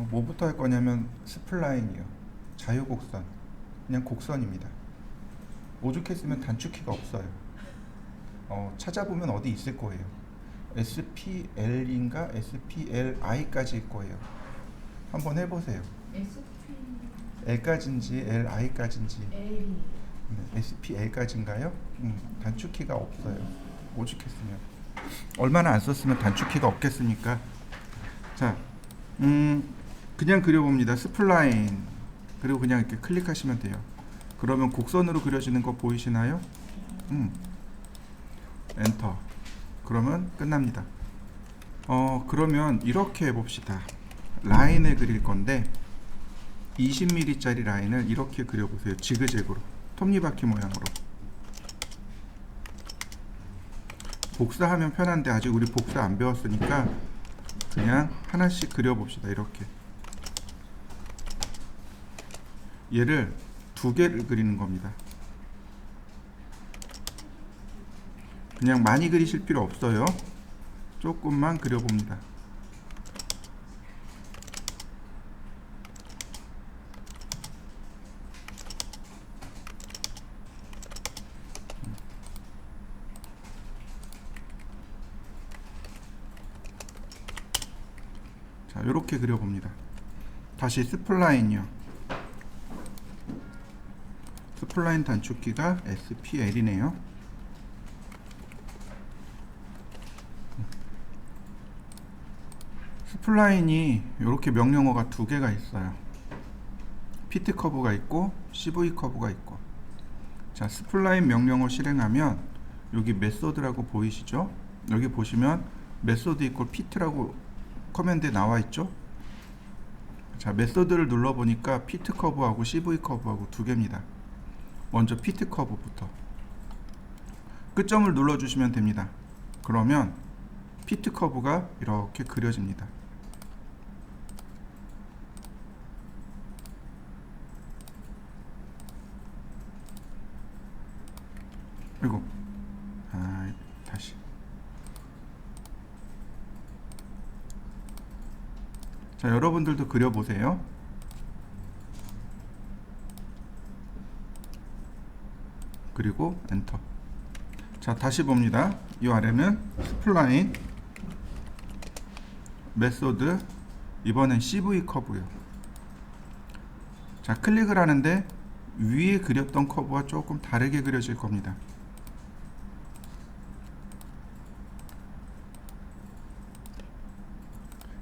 뭐부터 할 거냐면 스플라인이요. 자유곡선. 그냥 곡선입니다. 오죽했으면 단축키가 없어요. 찾아보면 어디 있을 거예요. SPL인가 SPLI까지일 거예요. 한번 해보세요. SP L까지인지 LI까지인지. L SPL까지인가요? 단축키가 없어요. 오죽했으면. 얼마나 안 썼으면 단축키가 없겠습니까? 자, 그냥 그려봅니다. 스플라인. 그리고 그냥 이렇게 클릭하시면 돼요. 그러면 곡선으로 그려지는 거 보이시나요? 엔터. 그러면 끝납니다. 그러면 이렇게 해봅시다. 라인을 그릴 건데 20mm짜리 라인을 이렇게 그려보세요. 지그재그로. 톱니바퀴 모양으로. 복사하면 편한데 아직 우리 복사 안 배웠으니까 그냥 하나씩 그려봅시다. 이렇게. 얘를 두 개를 그리는 겁니다. 그냥 많이 그리실 필요 없어요. 조금만 그려봅니다. 자, 이렇게 그려봅니다. 다시 스플라인이요. 스플라인 단축키가 SPL이네요. 스플라인이 이렇게 명령어가 두 개가 있어요. 피트 커브가 있고 CV 커브가 있고. 자, 스플라인 명령어 실행하면 여기 메소드라고 보이시죠? 여기 보시면 메소드 이퀄 피트라고 커맨드에 나와 있죠? 자, 메소드를 눌러 보니까 피트 커브하고 CV 커브하고 두 개입니다. 먼저 피트 커브부터 끝점을 눌러 주시면 됩니다. 그러면 피트 커브가 이렇게 그려집니다. 그리고 다시. 자, 여러분들도 그려보세요. 그리고 엔터. 자, 다시 봅니다. 이 아래는 스플라인, 메소드, 이번엔 CV 커브요. 자, 클릭을 하는데 위에 그렸던 커브와 조금 다르게 그려질 겁니다.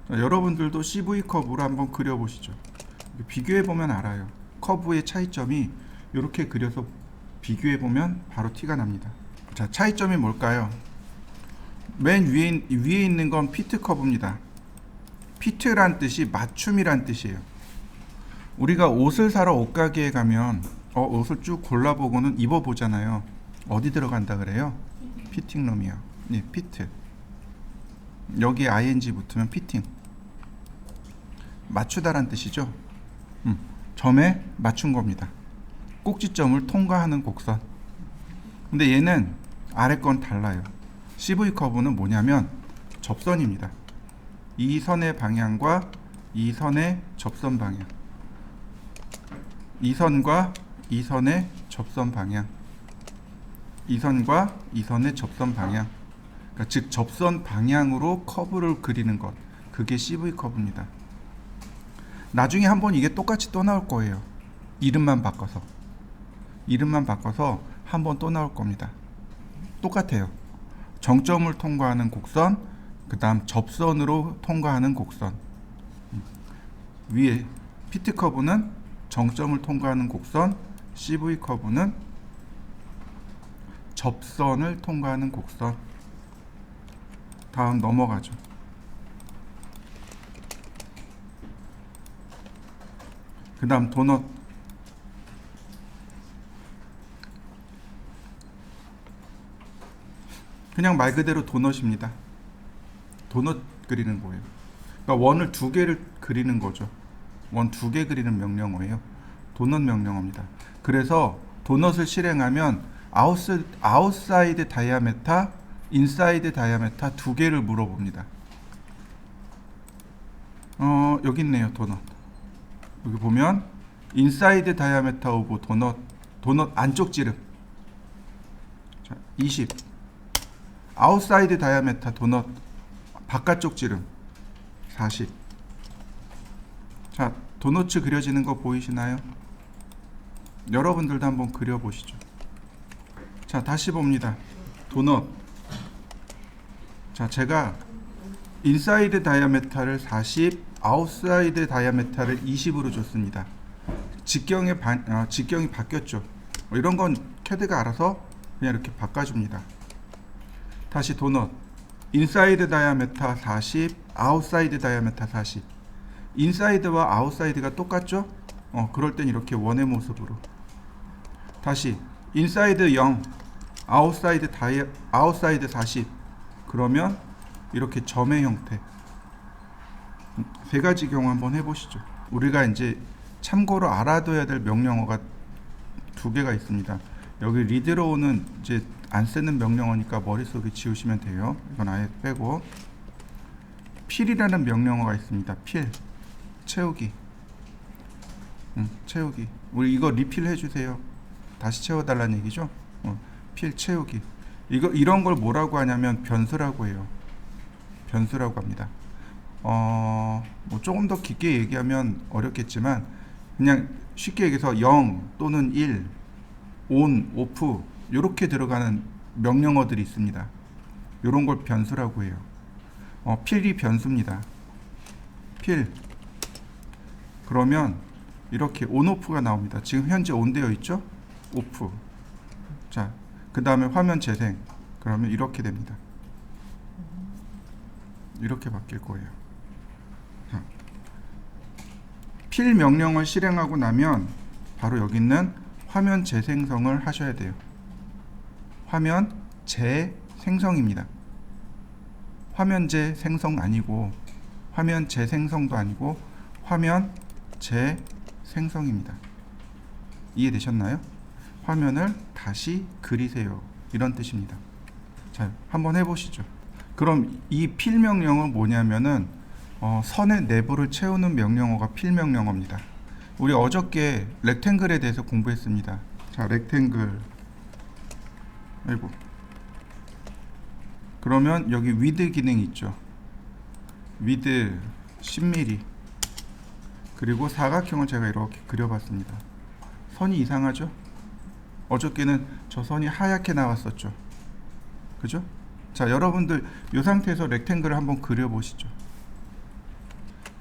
자, 여러분들도 CV 커브로 한번 그려보시죠. 비교해보면 알아요. 커브의 차이점이 이렇게 그려서 비교해보면 바로 티가 납니다. 자, 차이점이 뭘까요? 맨 위에 있는 건 피트 커브입니다. 피트란 뜻이 맞춤이란 뜻이에요. 우리가 옷을 사러 옷가게에 가면 옷을 쭉 골라보고는 입어보잖아요. 어디 들어간다 그래요? 피팅룸이요. 네, 피트. 여기에 ing 붙으면 피팅. 맞추다란 뜻이죠. 점에 맞춘 겁니다. 꼭지점을 통과하는 곡선. 근데 얘는 아래 건 달라요. CV 커브는 뭐냐면 접선입니다. 이 선의 방향과 이 선의 접선 방향. 이 선과 이 선의 접선 방향. 이 선과 이 선의 접선 방향. 그러니까 즉 접선 방향으로 커브를 그리는 것. 그게 CV 커브입니다. 나중에 한번 이게 똑같이 또 나올 거예요. 이름만 바꿔서 한번 또 나올 겁니다. 똑같아요. 정점을 통과하는 곡선, 그 다음 접선으로 통과하는 곡선. 위에 피트 커브는 정점을 통과하는 곡선, CV 커브는 접선을 통과하는 곡선. 다음 넘어가죠. 그 다음 도넛. 그냥 말 그대로 도넛입니다. 도넛 그리는 거예요. 그러니까 원을 두 개를 그리는 거죠. 원 두 개 그리는 명령어예요. 도넛 명령어입니다. 그래서 도넛을 실행하면 아웃사이드 다이아메타, 인사이드 다이아메타 두 개를 물어봅니다. 여기 있네요. 도넛. 여기 보면 인사이드 다이아메터 오브 도넛 안쪽 지름. 자, 20. 아웃사이드 다이아메터 도넛 바깥쪽 지름 40. 자, 도넛츠 그려지는 거 보이시나요? 여러분들도 한번 그려보시죠. 자, 다시 봅니다. 도넛. 자, 제가 인사이드 다이아메터를 40, 아웃사이드 다이아메터를 20으로 줬습니다. 직경이 바뀌었죠. 이런 건 캐드가 알아서 그냥 이렇게 바꿔줍니다. 다시 도넛. 인사이드 다이아메터 40, 아웃사이드 다이아메터 40. 인사이드와 아웃사이드가 똑같죠? 그럴 땐 이렇게 원의 모습으로. 다시 인사이드 0, 아웃사이드 40. 그러면 이렇게 점의 형태. 세 가지 경우 한번 해보시죠. 우리가 이제 참고로 알아둬야 될 명령어가 두 개가 있습니다. 여기 리드로우는 이제 안 쓰는 명령어니까 머릿속에 지우시면 돼요. 이건 아예 빼고. 필이라는 명령어가 있습니다. 필. 채우기. 채우기. 우리 이거 리필 해주세요. 다시 채워달라는 얘기죠. 필 채우기. 이런 걸 뭐라고 하냐면 변수라고 해요. 변수라고 합니다. 뭐 조금 더 깊게 얘기하면 어렵겠지만 그냥 쉽게 얘기해서 0 또는 1, on, off 이렇게 들어가는 명령어들이 있습니다. 이런 걸 변수라고 해요. 필이 변수입니다. 필. 그러면 이렇게 on, off가 나옵니다. 지금 현재 on 되어 있죠? off. 자, 그 다음에 화면 재생. 그러면 이렇게 됩니다. 이렇게 바뀔 거예요. 자, 필 명령을 실행하고 나면 바로 여기 있는 화면 재생성을 하셔야 돼요. 화면 재생성입니다. 화면 재생성 아니고 화면 재생성도 아니고 화면 재생성입니다. 이해되셨나요? 화면을 다시 그리세요. 이런 뜻입니다. 자, 한번 해보시죠. 그럼 이 필 명령은 뭐냐면은 선의 내부를 채우는 명령어가 필 명령어입니다. 우리 어저께 렉탱글에 대해서 공부했습니다. 자, 렉탱글. 아이고. 그러면 여기 위드 기능이 있죠. 위드 10mm. 그리고 사각형을 제가 이렇게 그려봤습니다. 선이 이상하죠? 어저께는 저 선이 하얗게 나왔었죠. 그죠? 자, 여러분들 이 상태에서 렉탱글을 한번 그려보시죠.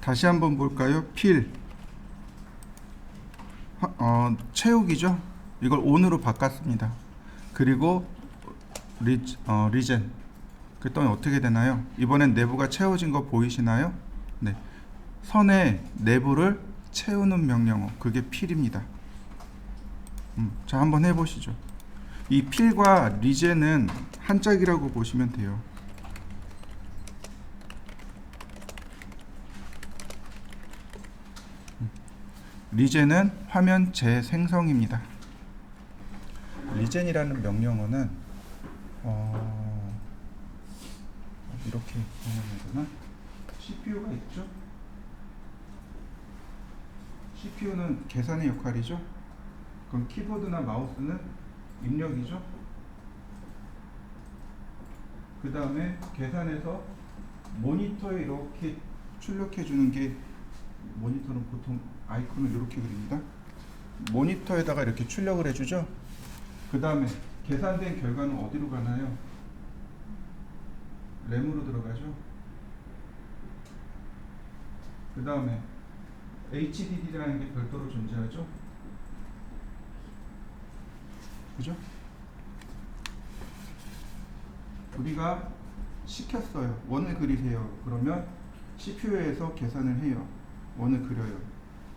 다시 한번 볼까요? 필. 채우기죠? 이걸 on으로 바꿨습니다. 그리고 리젠. 그랬더니 어떻게 되나요? 이번엔 내부가 채워진 거 보이시나요? 네. 선의 내부를 채우는 명령어. 그게 필입니다. 자, 한번 해보시죠. 이 필과 리젠은 한짝이라고 보시면 돼요. 리젠은 화면 재생성입니다. 리젠이라는 명령어는 이렇게 표현해야 되나? CPU가 있죠? CPU는 계산의 역할이죠? 그럼 키보드나 마우스는 입력이죠? 그 다음에 계산해서 모니터에 이렇게 출력해 주는 게, 모니터는 보통 아이콘을 이렇게 그립니다. 모니터에다가 이렇게 출력을 해주죠. 그 다음에 계산된 결과는 어디로 가나요? 램으로 들어가죠. 그 다음에 HDD라는 게 별도로 존재하죠. 그죠? 우리가 시켰어요. 원을 그리세요. 그러면 CPU에서 계산을 해요. 원을 그려요.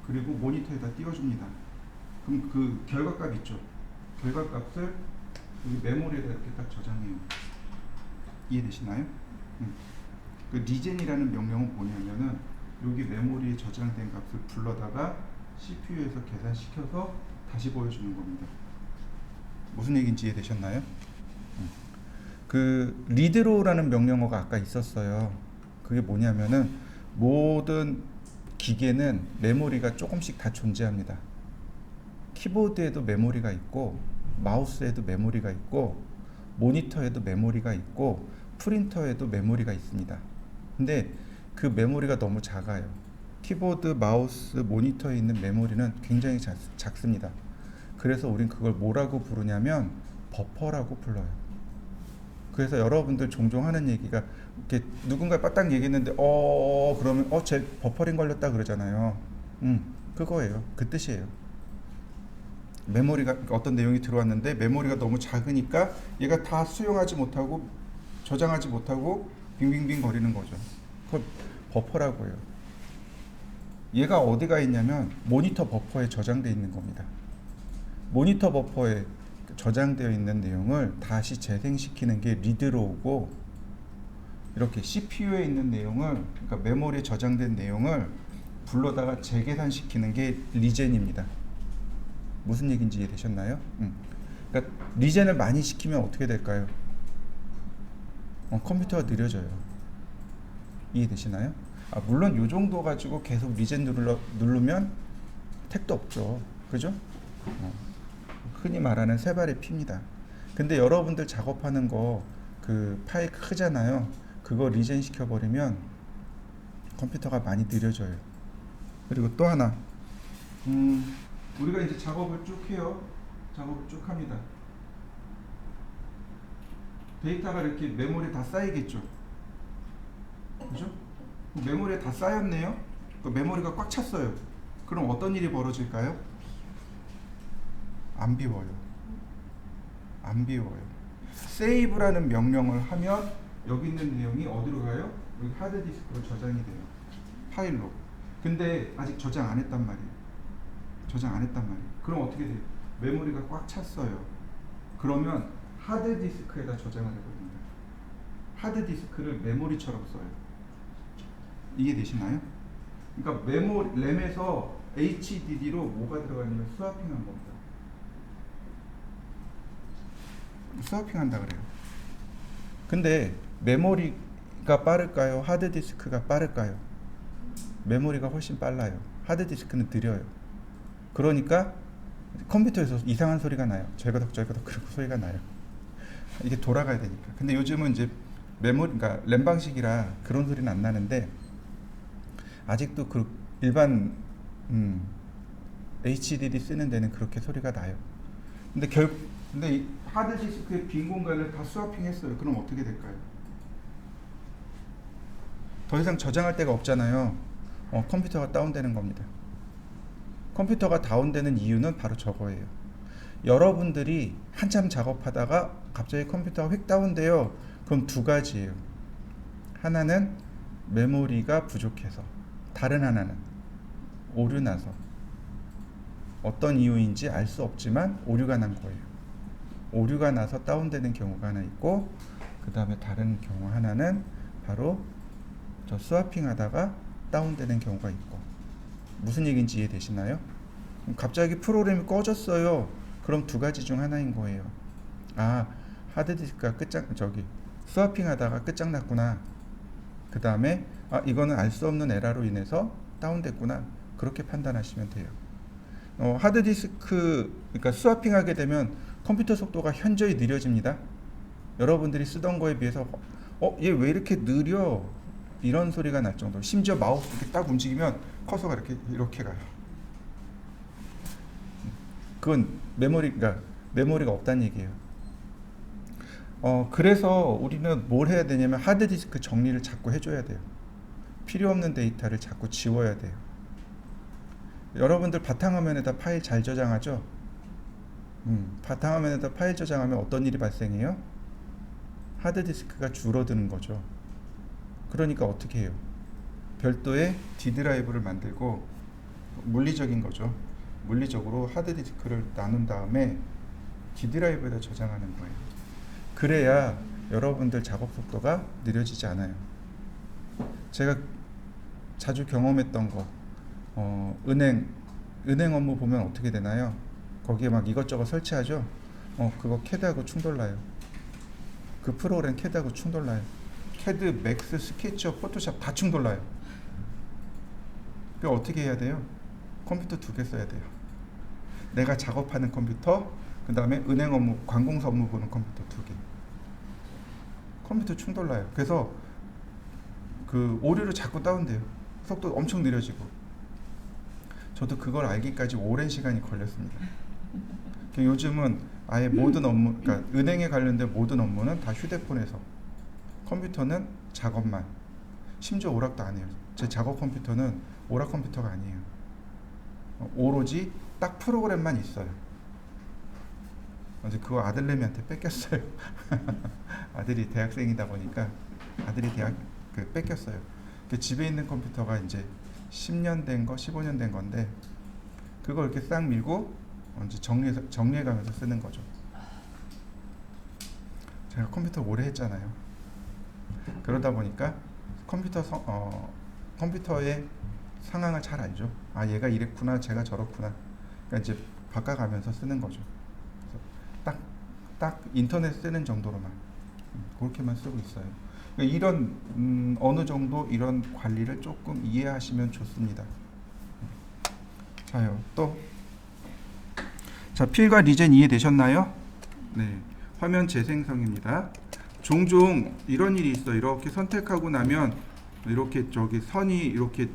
그리고 모니터에다 띄워줍니다. 그럼 그 결과값 있죠? 결과값을 여기 메모리에다 이렇게 딱 저장해요. 이해되시나요? 그 리젠이라는 명령은 뭐냐면은 여기 메모리에 저장된 값을 불러다가 CPU에서 계산시켜서 다시 보여주는 겁니다. 무슨 얘기인지 이해되셨나요? 그 리드로우라는 명령어가 아까 있었어요. 그게 뭐냐면은 모든 기계는 메모리가 조금씩 다 존재합니다. 키보드에도 메모리가 있고, 마우스에도 메모리가 있고, 모니터에도 메모리가 있고, 프린터에도 메모리가 있습니다. 근데 그 메모리가 너무 작아요. 키보드, 마우스, 모니터에 있는 메모리는 굉장히 작습니다. 그래서 우린 그걸 뭐라고 부르냐면 버퍼라고 불러요. 그래서 여러분들 종종 하는 얘기가 이렇게 누군가 빠딱 얘기했는데 그러면 쟤 버퍼링 걸렸다 그러잖아요. 그거예요. 그 뜻이에요. 메모리가 어떤 내용이 들어왔는데 메모리가 너무 작으니까 얘가 다 수용하지 못하고 저장하지 못하고 빙빙빙 거리는 거죠. 그걸 버퍼라고 해요. 얘가 어디가 있냐면 모니터 버퍼에 저장되어 있는 겁니다. 모니터 버퍼에 저장되어 있는 내용을 다시 재생시키는 게 리드로우고, 이렇게 CPU에 있는 내용을, 그러니까 메모리에 저장된 내용을 불러다가 재계산시키는 게 리젠입니다. 무슨 얘기인지 이해되셨나요? 그러니까 리젠을 많이 시키면 어떻게 될까요? 컴퓨터가 느려져요. 이해되시나요? 물론 요 정도 가지고 계속 리젠 누르면 택도 없죠. 그죠? 흔히 말하는 세 발의 피입니다. 근데 여러분들 작업하는 거 그 파일 크잖아요. 그거 리젠 시켜버리면 컴퓨터가 많이 느려져요. 그리고 또 하나, 우리가 이제 작업을 쭉 해요. 작업을 쭉 합니다. 데이터가 이렇게 메모리에 다 쌓이겠죠. 그죠? 메모리에 다 쌓였네요. 그 메모리가 꽉 찼어요. 그럼 어떤 일이 벌어질까요? 안 비워요. 안 비워요. 세이브라는 명령을 하면 여기 있는 내용이 어디로 가요? 여기 하드디스크로 저장이 돼요. 파일로. 근데 아직 저장 안 했단 말이에요. 저장 안 했단 말이에요. 그럼 어떻게 돼요? 메모리가 꽉 찼어요. 그러면 하드디스크에다 저장을 해버립니다. 하드디스크를 메모리처럼 써요. 이해되시나요? 그러니까 램에서 HDD로 뭐가 들어가냐면 스와핑한 겁니다. 스와핑 한다 그래요. 근데 메모리가 빠를까요? 하드디스크가 빠를까요? 메모리가 훨씬 빨라요. 하드디스크는 느려요. 그러니까 컴퓨터에서 이상한 소리가 나요. 절거덕 그런 소리가 나요. 이게 돌아가야 되니까. 근데 요즘은 이제 그러니까 램 방식이라 그런 소리는 안 나는데, 아직도 그 일반 HDD 쓰는 데는 그렇게 소리가 나요. 근데 이 하드디스크의 빈 공간을 다 스와핑했어요. 그럼 어떻게 될까요? 더 이상 저장할 데가 없잖아요. 컴퓨터가 다운되는 겁니다. 컴퓨터가 다운되는 이유는 바로 저거예요. 여러분들이 한참 작업하다가 갑자기 컴퓨터가 휙 다운돼요. 그럼 두 가지예요. 하나는 메모리가 부족해서, 다른 하나는 오류 나서. 어떤 이유인지 알 수 없지만 오류가 난 거예요. 오류가 나서 다운되는 경우가 하나 있고, 그 다음에 다른 경우 하나는 바로 저 스와핑 하다가 다운되는 경우가 있고. 무슨 얘기인지 이해되시나요? 갑자기 프로그램이 꺼졌어요. 그럼 두 가지 중 하나인 거예요. 하드디스크가 스와핑 하다가 끝장났구나. 그 다음에 이거는 알 수 없는 에러로 인해서 다운됐구나. 그렇게 판단하시면 돼요. 하드디스크, 그러니까 스와핑하게 되면 컴퓨터 속도가 현저히 느려집니다. 여러분들이 쓰던 거에 비해서 얘 왜 이렇게 느려? 이런 소리가 날 정도로. 심지어 마우스 이렇게 딱 움직이면 커서가 이렇게 가요. 그건 메모리가 없다는 얘기예요. 그래서 우리는 뭘 해야 되냐면 하드디스크 정리를 자꾸 해줘야 돼요. 필요 없는 데이터를 자꾸 지워야 돼요. 여러분들 바탕화면에다 파일 잘 저장하죠? 바탕화면에다 파일 저장하면 어떤 일이 발생해요? 하드디스크가 줄어드는 거죠. 그러니까 어떻게 해요? 별도의 D 드라이브를 만들고, 물리적인 거죠. 물리적으로 하드디스크를 나눈 다음에 D 드라이브에다 저장하는 거예요. 그래야 여러분들 작업 속도가 느려지지 않아요. 제가 자주 경험했던 거, 은행 업무 보면 어떻게 되나요? 거기에 막 이것저것 설치하죠? 그거 캐드하고 충돌나요. 그 프로그램 캐드하고 충돌나요. 캐드, 맥스, 스케치업, 포토샵 다 충돌나요. 그 어떻게 해야 돼요? 컴퓨터 2개 써야 돼요. 내가 작업하는 컴퓨터, 그 다음에 은행 업무, 관공서 업무 보는 컴퓨터 2개. 컴퓨터 충돌나요. 그래서 그 오류로 자꾸 다운돼요. 속도 엄청 느려지고. 저도 그걸 알기까지 오랜 시간이 걸렸습니다. 요즘은 아예 모든 업무, 그러니까 은행에 관련된 모든 업무는 다 휴대폰에서, 컴퓨터는 작업만. 심지어 오락도 안 해요. 제 작업 컴퓨터는 오락 컴퓨터가 아니에요. 오로지 딱 프로그램만 있어요. 어제 그거 아들내미한테 뺏겼어요. 아들이 대학생이다 보니까 아들이 뺏겼어요. 집에 있는 컴퓨터가 이제 10년 된 거, 15년 된 건데 그걸 이렇게 싹 밀고 이제 정리해가면서 쓰는 거죠. 제가 컴퓨터 오래 했잖아요. 그러다 보니까 컴퓨터의 상황을 잘 알죠. 아, 얘가 이랬구나, 제가 저렇구나. 그러니까 이제 바꿔가면서 쓰는 거죠. 딱 인터넷 쓰는 정도로만 그렇게만 쓰고 있어요. 그러니까 이런 어느 정도 이런 관리를 조금 이해하시면 좋습니다. 자요, 또. 자, 필과 리젠 이해되셨나요? 네, 화면 재생성입니다. 종종 이런 일이 있어. 이렇게 선택하고 나면 이렇게 선이 이렇게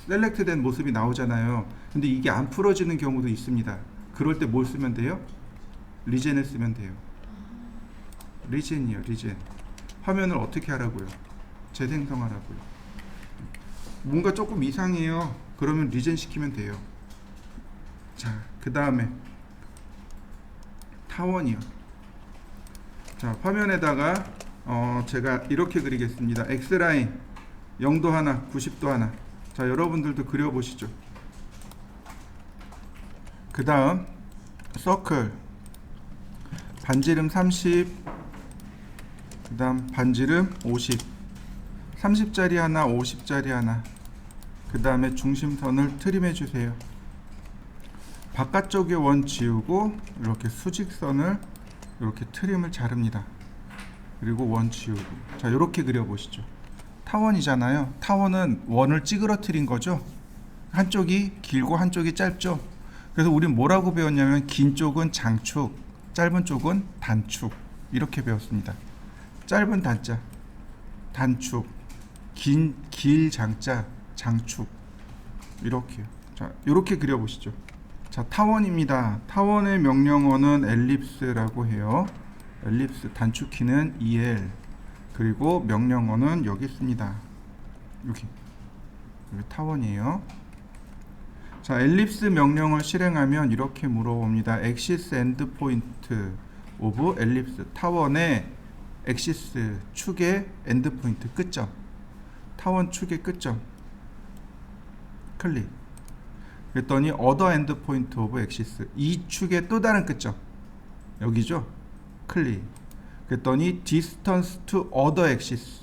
셀렉트된 모습이 나오잖아요. 근데 이게 안 풀어지는 경우도 있습니다. 그럴 때 뭘 쓰면 돼요? 리젠을 쓰면 돼요. 리젠이요, 리젠. 화면을 어떻게 하라고요? 재생성하라고요. 뭔가 조금 이상해요. 그러면 리젠 시키면 돼요. 자, 그 다음에 타원이요. 자, 화면에다가 제가 이렇게 그리겠습니다. X라인 0도 하나, 90도 하나. 자, 여러분들도 그려보시죠. 그 다음 서클 반지름 30, 그 다음 반지름 50, 30짜리 하나, 50짜리 하나. 그 다음에 중심선을 트림해 주세요. 바깥쪽에 원 지우고 이렇게 수직선을 이렇게 트림을 자릅니다. 그리고 원 지우고. 자, 이렇게 그려보시죠. 타원이잖아요. 타원은 원을 찌그러뜨린 거죠. 한쪽이 길고 한쪽이 짧죠. 그래서 우린 뭐라고 배웠냐면 긴 쪽은 장축, 짧은 쪽은 단축, 이렇게 배웠습니다. 짧은 단자 단축, 길 장자 장축, 이렇게요. 자, 이렇게 그려보시죠. 자, 타원입니다. 타원의 명령어는 엘립스라고 해요. 엘립스 단축키는 EL, 그리고 명령어는 여기 있습니다. 여기 타원이에요. 자, 엘립스 명령을 실행하면 이렇게 물어봅니다. Axis endpoint of ellipse. 타원의 엑시스 축의 엔드포인트 끝점, 타원 축의 끝점 클릭. 그랬더니 other endpoint of axis, 이 축의 또 다른 끝점 여기죠. 클릭. 그랬더니 distance to other axis.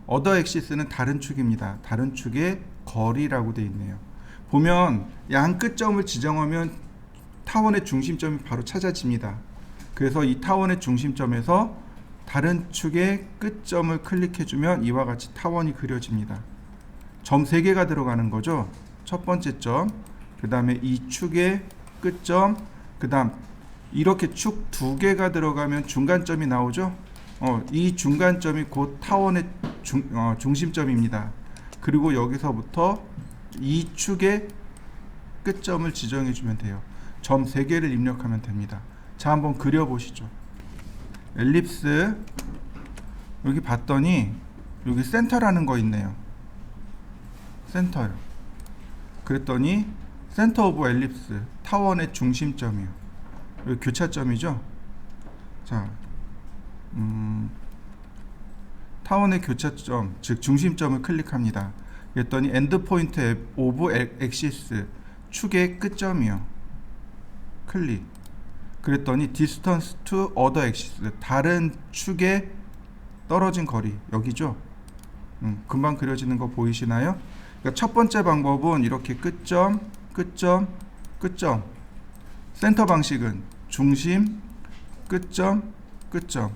other axis는 다른 축입니다. 다른 축의 거리라고 되어 있네요. 보면 양 끝점을 지정하면 타원의 중심점이 바로 찾아집니다. 그래서 이 타원의 중심점에서 다른 축의 끝점을 클릭해주면 이와 같이 타원이 그려집니다. 점 3개가 들어가는 거죠. 첫 번째 점, 그 다음에 이 축의 끝점, 그 다음 이렇게 축 2개가 들어가면 중간점이 나오죠. 이 중간점이 곧 타원의 중심점입니다. 그리고 여기서부터 이 축의 끝점을 지정해 주면 돼요. 점 3개를 입력하면 됩니다. 자, 한번 그려보시죠. 엘립스, 여기 봤더니 여기 센터라는 거 있네요. 센터요. 그랬더니 센터 오브 엘립스, 타원의 중심점이요. 여기 교차점이죠. 자, 타원의 교차점, 즉 중심점을 클릭합니다. 그랬더니 엔드포인트 오브 엑시스, 축의 끝점이요. 클릭. 그랬더니 distance to other axis, 다른 축에 떨어진 거리, 여기죠. 금방 그려지는 거 보이시나요? 그러니까 첫 번째 방법은 이렇게 끝점, 끝점, 끝점. 센터 방식은 중심, 끝점, 끝점.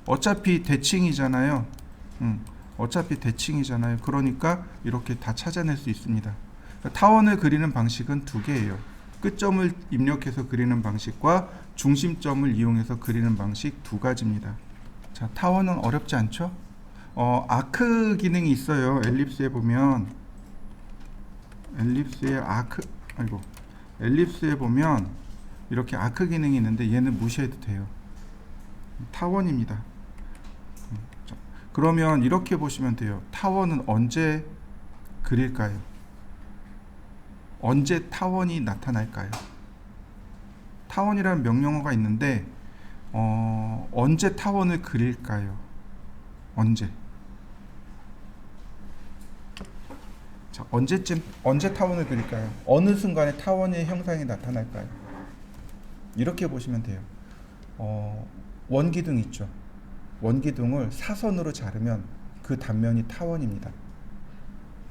어차피 대칭이잖아요. 어차피 대칭이잖아요. 그러니까 이렇게 다 찾아낼 수 있습니다. 타원을 그리는 방식은 두 개예요. 끝점을 입력해서 그리는 방식과 중심점을 이용해서 그리는 방식 두 가지입니다. 자, 타원은 어렵지 않죠? 아크 기능이 있어요. 엘립스에 보면 엘립스에 보면 이렇게 아크 기능이 있는데 얘는 무시해도 돼요. 타원입니다. 자, 그러면 이렇게 보시면 돼요. 타원은 언제 그릴까요? 언제 타원이 나타날까요? 타원이라는 명령어가 있는데 언제 타원을 그릴까요? 언제? 자, 언제 타원을 그릴까요? 어느 순간에 타원의 형상이 나타날까요? 이렇게 보시면 돼요. 원기둥 있죠. 원기둥을 사선으로 자르면 그 단면이 타원입니다.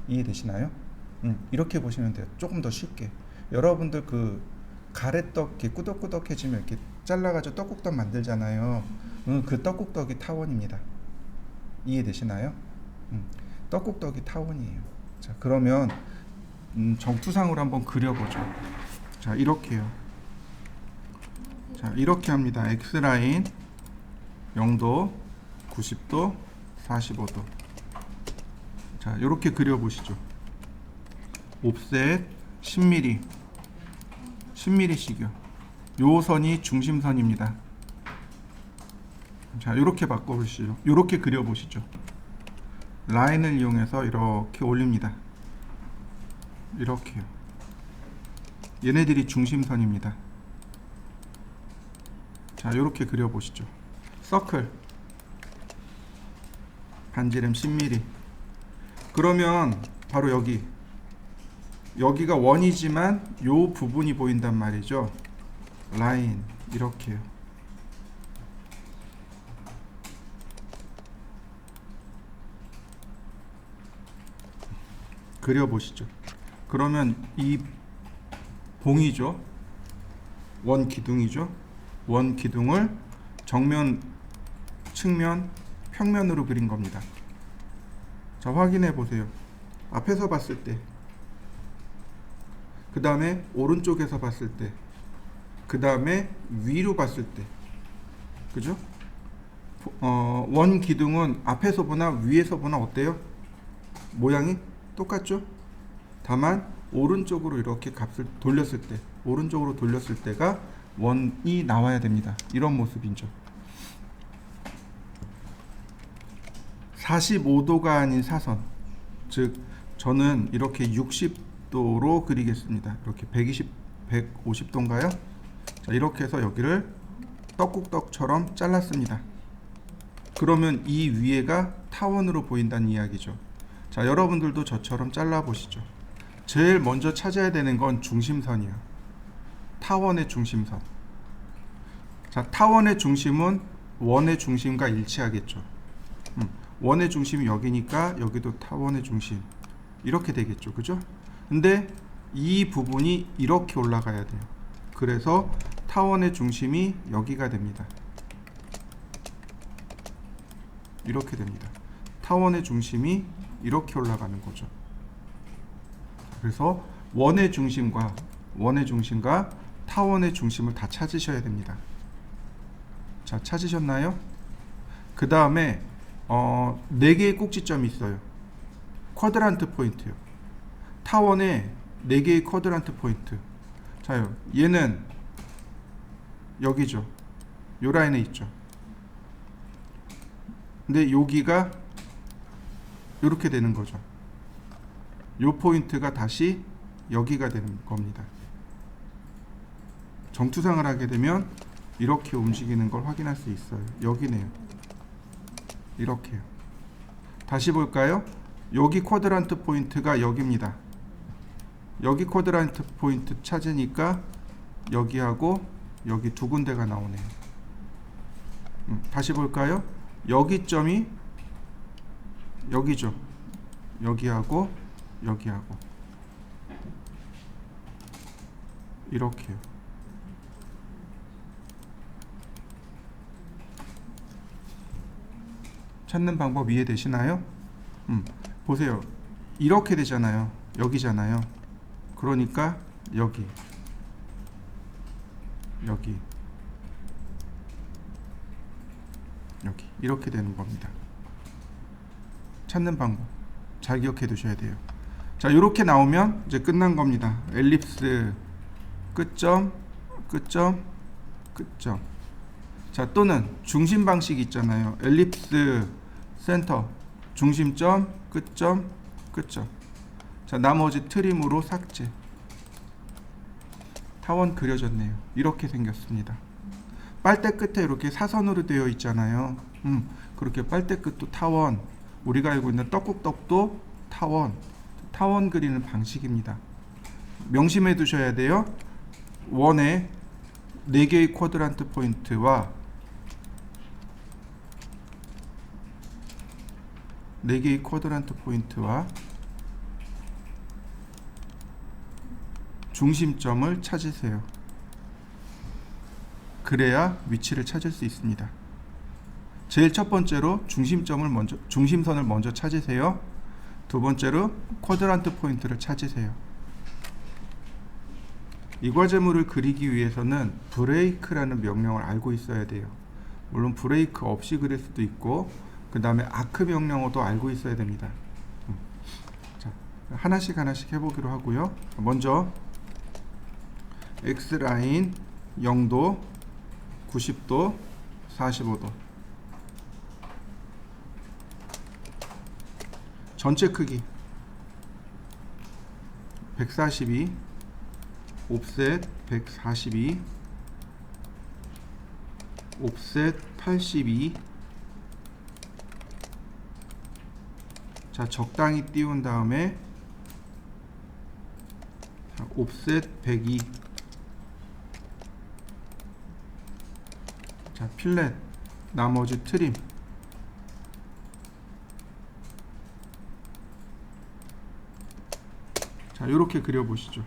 이해되시나요? 이렇게 보시면 돼요. 조금 더 쉽게. 여러분들 그 가래떡 이렇게 꾸덕꾸덕해지면 이렇게 잘라가지고 떡국떡 만들잖아요. 그 떡국떡이 타원입니다. 이해되시나요? 떡국떡이 타원이에요. 자, 그러면 정투상으로 한번 그려보죠. 자, 이렇게요. 자, 이렇게 합니다. X라인 0도, 90도, 45도. 자, 이렇게 그려보시죠. 옵셋 10mm 10mm씩이요. 요 선이 중심선입니다. 자, 이렇게 바꿔보시죠. 이렇게 그려보시죠. 라인을 이용해서 이렇게 올립니다. 이렇게요. 얘네들이 중심선입니다. 자, 이렇게 그려보시죠. 서클 반지름 10mm. 그러면 바로 여기가 원이지만 요 부분이 보인단 말이죠. 라인 이렇게요. 그려보시죠. 그러면 이 봉이죠. 원 기둥이죠. 원 기둥을 정면, 측면, 평면으로 그린 겁니다. 자, 확인해 보세요. 앞에서 봤을 때, 그 다음에 오른쪽에서 봤을 때, 그 다음에 위로 봤을 때, 그죠? 원 기둥은 앞에서 보나 위에서 보나 어때요? 모양이 똑같죠? 다만 오른쪽으로 이렇게 값을 돌렸을 때, 오른쪽으로 돌렸을 때가 원이 나와야 됩니다. 이런 모습이죠. 45도가 아닌 사선, 즉 저는 이렇게 60도로 그리겠습니다. 이렇게 150도인가요? 자, 이렇게 해서 여기를 떡국떡처럼 잘랐습니다. 그러면 이 위에가 타원으로 보인다는 이야기죠. 자, 여러분들도 저처럼 잘라 보시죠. 제일 먼저 찾아야 되는 건 중심선이야. 타원의 중심선. 자, 타원의 중심은 원의 중심과 일치하겠죠. 원의 중심이 여기니까 여기도 타원의 중심. 이렇게 되겠죠. 그죠? 근데 이 부분이 이렇게 올라가야 돼요. 그래서 타원의 중심이 여기가 됩니다. 이렇게 됩니다. 타원의 중심이 이렇게 올라가는 거죠. 그래서 원의 중심과 타원의 중심을 다 찾으셔야 됩니다. 자, 찾으셨나요? 그 다음에 4개의 꼭지점이 있어요. 쿼드란트 포인트요. 타원에 4개의 쿼드란트 포인트. 자요, 얘는 여기죠. 요 라인에 있죠. 근데 여기가 이렇게 되는 거죠. 요 포인트가 다시 여기가 되는 겁니다. 정투상을 하게 되면 이렇게 움직이는 걸 확인할 수 있어요. 여기네요. 이렇게요. 다시 볼까요? 여기 쿼드란트 포인트가 여기입니다. 여기 쿼드란트 포인트 찾으니까 여기하고 여기 두 군데가 나오네요. 다시 볼까요? 여기 점이 여기죠. 여기하고 여기하고 이렇게요. 찾는 방법 이해되시나요? 보세요. 이렇게 되잖아요. 여기잖아요. 그러니까 여기 이렇게 되는 겁니다. 찾는 방법 잘 기억해 두셔야 돼요. 자, 이렇게 나오면 이제 끝난 겁니다. 엘립스 끝점 끝점 끝점. 자, 또는 중심 방식이 있잖아요. 엘립스 센터 중심점 끝점 끝점. 자, 나머지 트림으로 삭제. 타원 그려졌네요. 이렇게 생겼습니다. 빨대 끝에 이렇게 사선으로 되어 있잖아요. 그렇게 빨대 끝도 타원, 우리가 알고 있는 떡국떡도 타원 그리는 방식입니다. 명심해 두셔야 돼요. 원에 4개의 쿼드란트 포인트와 4개의 쿼드란트 포인트와 중심점을 찾으세요. 그래야 위치를 찾을 수 있습니다. 제일 첫 번째로 중심선을 먼저 찾으세요. 두 번째로 쿼드란트 포인트를 찾으세요. 이과제물을 그리기 위해서는 브레이크라는 명령을 알고 있어야 돼요. 물론 브레이크 없이 그릴 수도 있고, 그 다음에 아크 명령어도 알고 있어야 됩니다. 자, 하나씩 해보기로 하고요. 먼저 X라인 0도, 90도, 45도. 전체 크기 142, 옵셋 142, 옵셋 82. 자, 적당히 띄운 다음에 옵셋 102. 자, 필렛, 나머지 트림. 자, 이렇게 그려보시죠.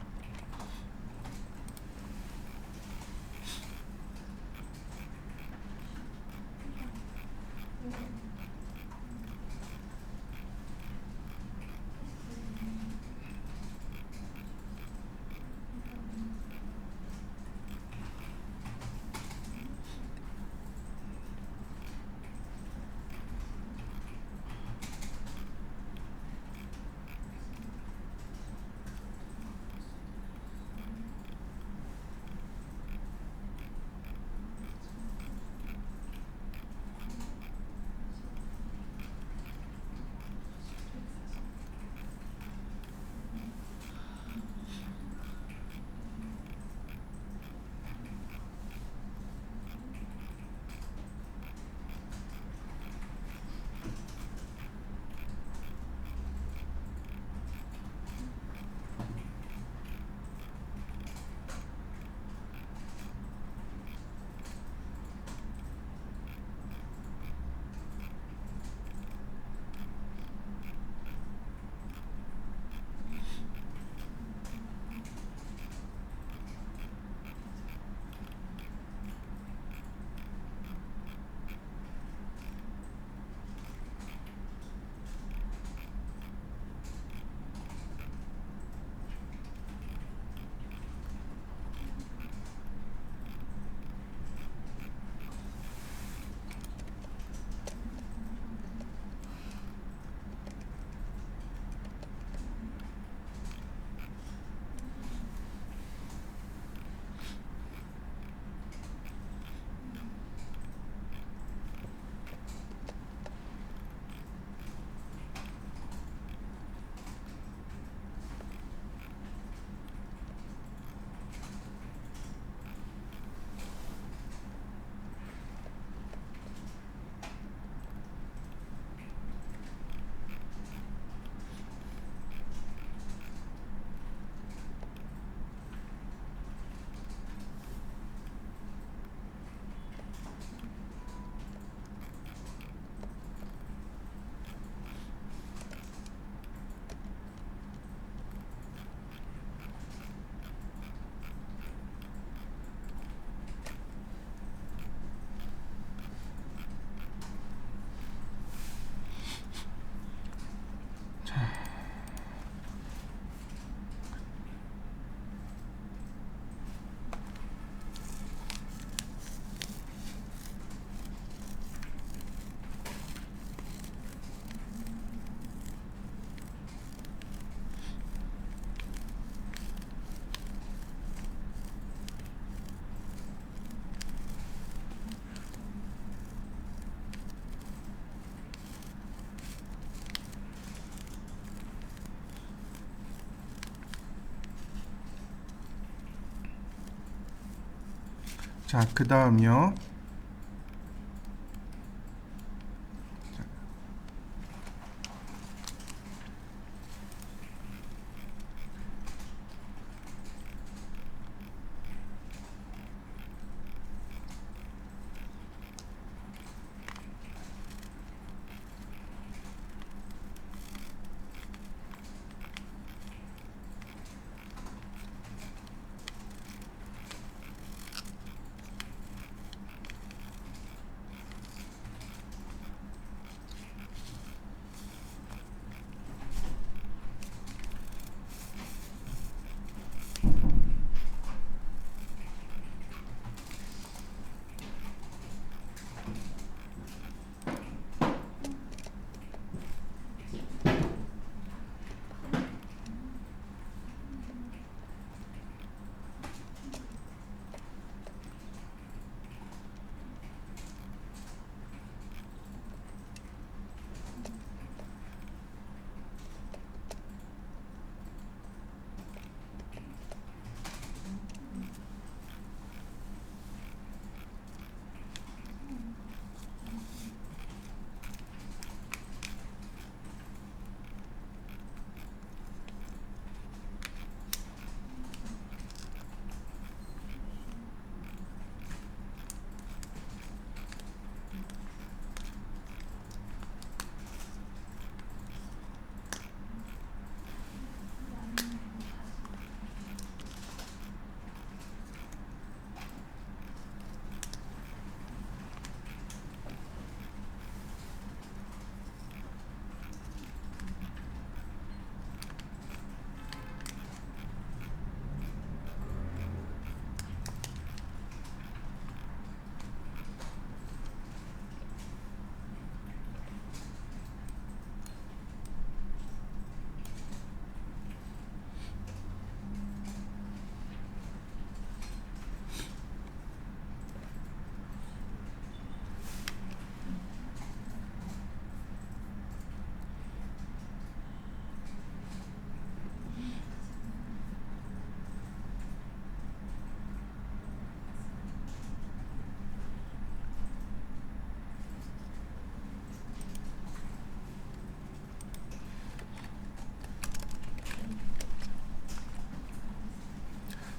자, 그 다음이요.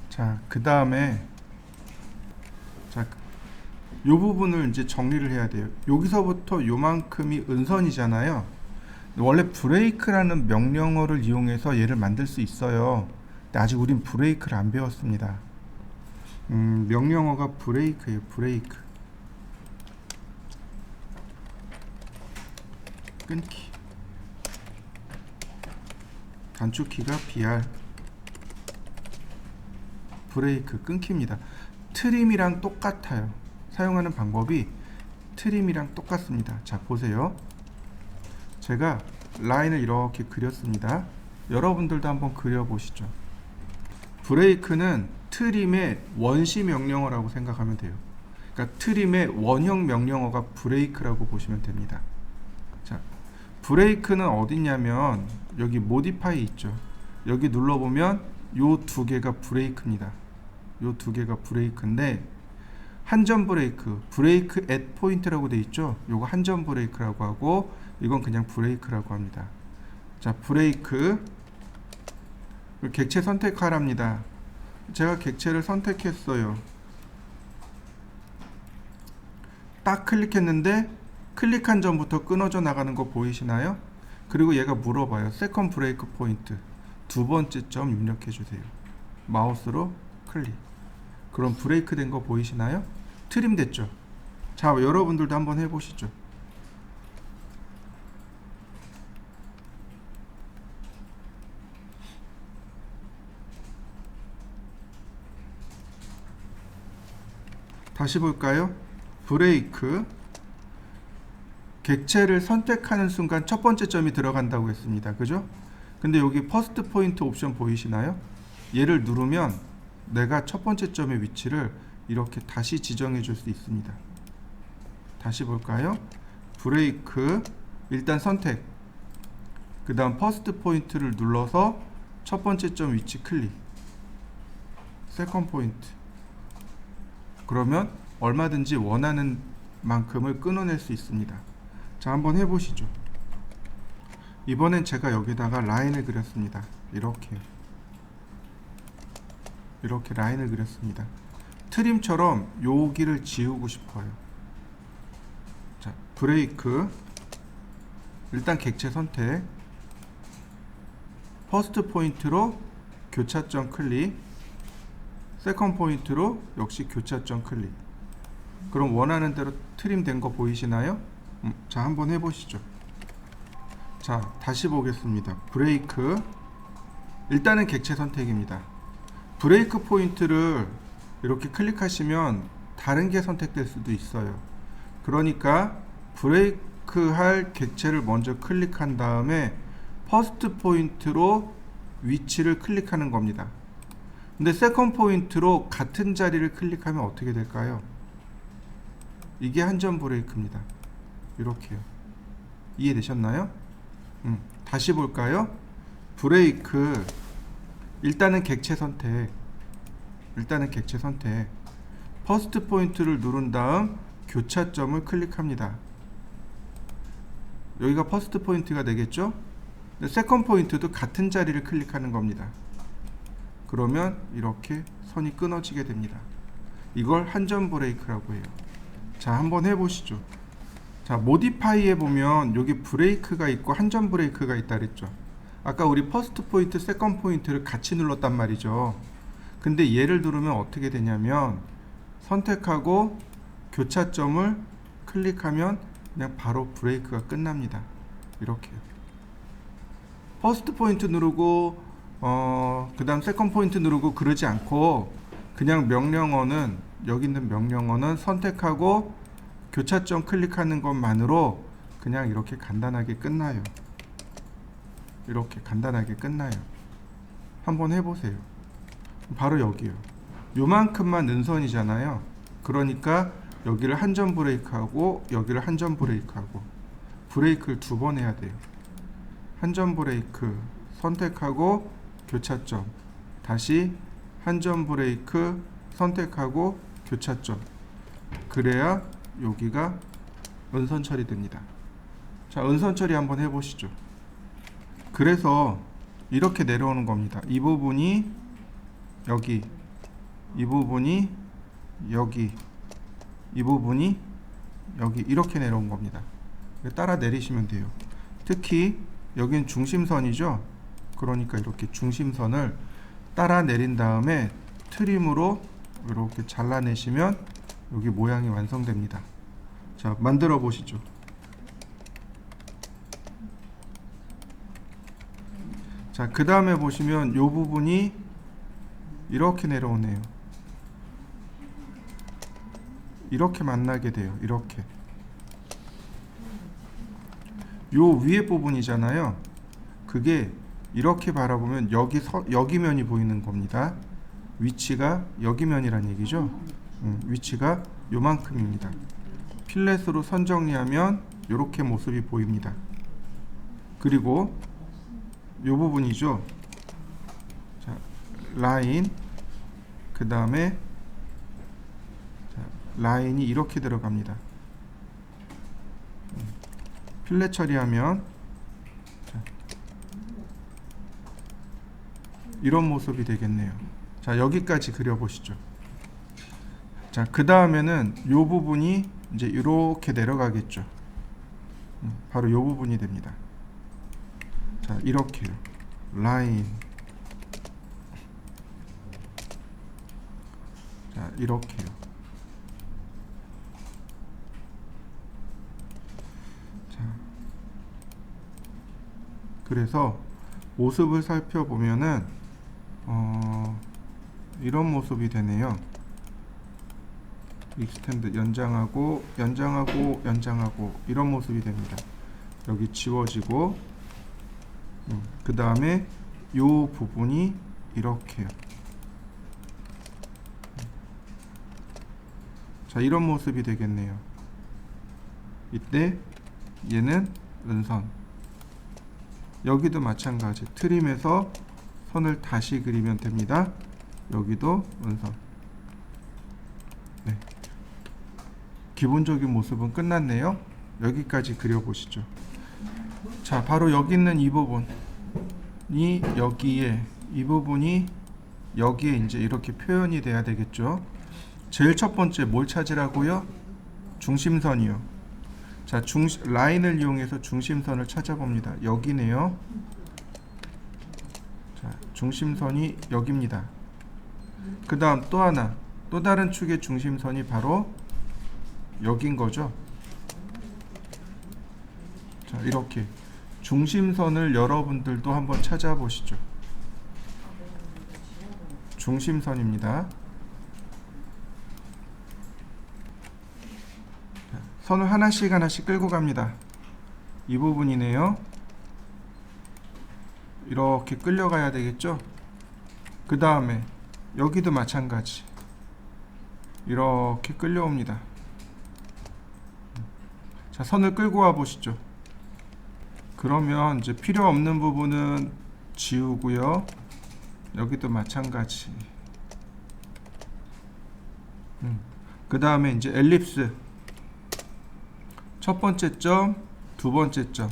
자, 그 다음에 자, 요 부분을 이제 정리를 해야 돼요. 여기서부터 요만큼이 은선이잖아요. 원래 브레이크라는 명령어를 이용해서 얘를 만들 수 있어요. 근데 아직 우린 브레이크를 안 배웠습니다. 명령어가 브레이크예요. 브레이크. 끊기. 단축키가 BR. 브레이크 끊깁니다. 트림이랑 똑같아요. 사용하는 방법이 트림이랑 똑같습니다. 자, 보세요. 제가 라인을 이렇게 그렸습니다. 여러분들도 한번 그려보시죠. 브레이크는 트림의 원시 명령어라고 생각하면 돼요. 그러니까 트림의 원형 명령어가 브레이크라고 보시면 됩니다. 자, 브레이크는 어디냐면 여기 모디파이 있죠. 여기 눌러보면 요 두 개가 브레이크입니다. 요 두 개가 브레이크인데 한전 브레이크, 브레이크 앳 포인트라고 돼 있죠. 요거 한전 브레이크라고 하고 이건 그냥 브레이크라고 합니다. 자, 브레이크 객체 선택하랍니다. 제가 객체를 선택했어요. 딱 클릭했는데 클릭한 점부터 끊어져 나가는 거 보이시나요? 그리고 얘가 물어봐요. 세컨 브레이크 포인트 두 번째 점 입력해 주세요. 마우스로 클릭. 그럼 브레이크 된 거 보이시나요? 트림 됐죠? 자, 여러분들도 한번 해보시죠. 다시 볼까요? 브레이크. 객체를 선택하는 순간 첫 번째 점이 들어간다고 했습니다. 그죠? 근데 여기 퍼스트 포인트 옵션 보이시나요? 얘를 누르면 내가 첫 번째 점의 위치를 이렇게 다시 지정해 줄 수 있습니다. 다시 볼까요? 브레이크. 일단 선택. 그 다음 퍼스트 포인트를 눌러서 첫 번째 점 위치 클릭. 세컨 포인트. 그러면 얼마든지 원하는 만큼을 끊어낼 수 있습니다. 자, 한번 해보시죠. 이번엔 제가 여기다가 라인을 그렸습니다. 이렇게 라인을 그렸습니다. 트림처럼 여기를 지우고 싶어요. 자, 브레이크, 일단 객체 선택, 퍼스트 포인트로 교차점 클릭, 세컨드 포인트로 역시 교차점 클릭. 그럼 원하는 대로 트림 된 거 보이시나요? 자, 한번 해보시죠. 자, 다시 보겠습니다. 브레이크, 일단은 객체 선택입니다. 브레이크 포인트를 이렇게 클릭하시면 다른 게 선택될 수도 있어요. 그러니까 브레이크 할 객체를 먼저 클릭한 다음에 퍼스트 포인트로 위치를 클릭하는 겁니다. 근데 세컨드 포인트로 같은 자리를 클릭하면 어떻게 될까요? 이게 한전 브레이크입니다. 이렇게요. 이해되셨나요? 다시 볼까요? 브레이크, 일단은 객체 선택, 퍼스트 포인트를 누른 다음 교차점을 클릭합니다. 여기가 퍼스트 포인트가 되겠죠? 세컨드 포인트도 같은 자리를 클릭하는 겁니다. 그러면 이렇게 선이 끊어지게 됩니다. 이걸 한전 브레이크라고 해요. 자, 한번 해보시죠. 자, 모디파이에 보면 여기 브레이크가 있고 한전 브레이크가 있다 그랬죠. 아까 우리 퍼스트 포인트, 세컨드 포인트를 같이 눌렀단 말이죠. 근데 얘를 누르면 어떻게 되냐면 선택하고 교차점을 클릭하면 그냥 바로 브레이크가 끝납니다. 이렇게요. 퍼스트 포인트 누르고 그 다음 세컨드 포인트 누르고 그러지 않고 그냥 명령어는, 여기 있는 명령어는 선택하고 교차점 클릭하는 것만으로 그냥 이렇게 간단하게 끝나요. 이렇게 간단하게 끝나요. 한번 해보세요. 바로 여기요. 요만큼만 은선이잖아요. 그러니까 여기를 한전 브레이크하고 여기를 한전 브레이크하고 브레이크를 2번 해야 돼요. 한전 브레이크 선택하고 교차점, 다시 한전 브레이크 선택하고 교차점. 그래야 여기가 은선 처리됩니다. 자, 은선 처리 한번 해보시죠. 그래서 이렇게 내려오는 겁니다. 이 부분이 여기, 이 부분이 여기, 이 부분이 여기, 이렇게 내려온 겁니다. 따라 내리시면 돼요. 특히 여기는 중심선이죠. 그러니까 이렇게 중심선을 따라 내린 다음에 트림으로 이렇게 잘라내시면 여기 모양이 완성됩니다. 자, 만들어 보시죠. 자, 그 다음에 보시면 이 부분이 이렇게 내려오네요. 이렇게 만나게 돼요. 이렇게. 요 위에 부분이잖아요. 그게 이렇게 바라보면 여기 면이 보이는 겁니다. 위치가 여기 면이란 얘기죠. 위치가 요만큼입니다. 필렛으로 선 정리하면 이렇게 모습이 보입니다. 그리고 요 부분이죠. 자, 라인, 그 다음에 라인이 이렇게 들어갑니다. 필렛 처리하면 자, 이런 모습이 되겠네요. 자, 여기까지 그려보시죠. 자, 그 다음에는 요 부분이 이제 이렇게 내려가겠죠. 바로 요 부분이 됩니다. 자, 이렇게요. 라인, 자, 이렇게요. 자, 그래서 모습을 살펴보면은 이런 모습이 되네요. 익스텐드 연장하고 이런 모습이 됩니다. 여기 지워지고 그 다음에 요 부분이 이렇게요. 자, 이런 모습이 되겠네요. 이때 얘는 은선, 여기도 마찬가지 트림에서 선을 다시 그리면 됩니다. 여기도 은선. 네. 기본적인 모습은 끝났네요. 여기까지 그려보시죠. 자, 바로 여기 있는 이 부분이 여기에, 이 부분이 여기에 이제 이렇게 표현이 돼야 되겠죠. 제일 첫 번째 뭘 찾으라고요? 중심선이요. 자, 라인을 이용해서 중심선을 찾아봅니다. 여기네요. 자, 중심선이 여기입니다. 그 다음 또 하나, 또 다른 축의 중심선이 바로 여긴 거죠. 자, 이렇게 중심선을 여러분들도 한번 찾아보시죠. 중심선입니다. 선을 하나씩 하나씩 끌고 갑니다. 이 부분이네요. 이렇게 끌려가야 되겠죠. 그 다음에 여기도 마찬가지 이렇게 끌려옵니다. 자, 선을 끌고 와 보시죠. 그러면 이제 필요 없는 부분은 지우고요. 여기도 마찬가지. 그 다음에 이제 엘립스. 첫 번째 점, 두 번째 점,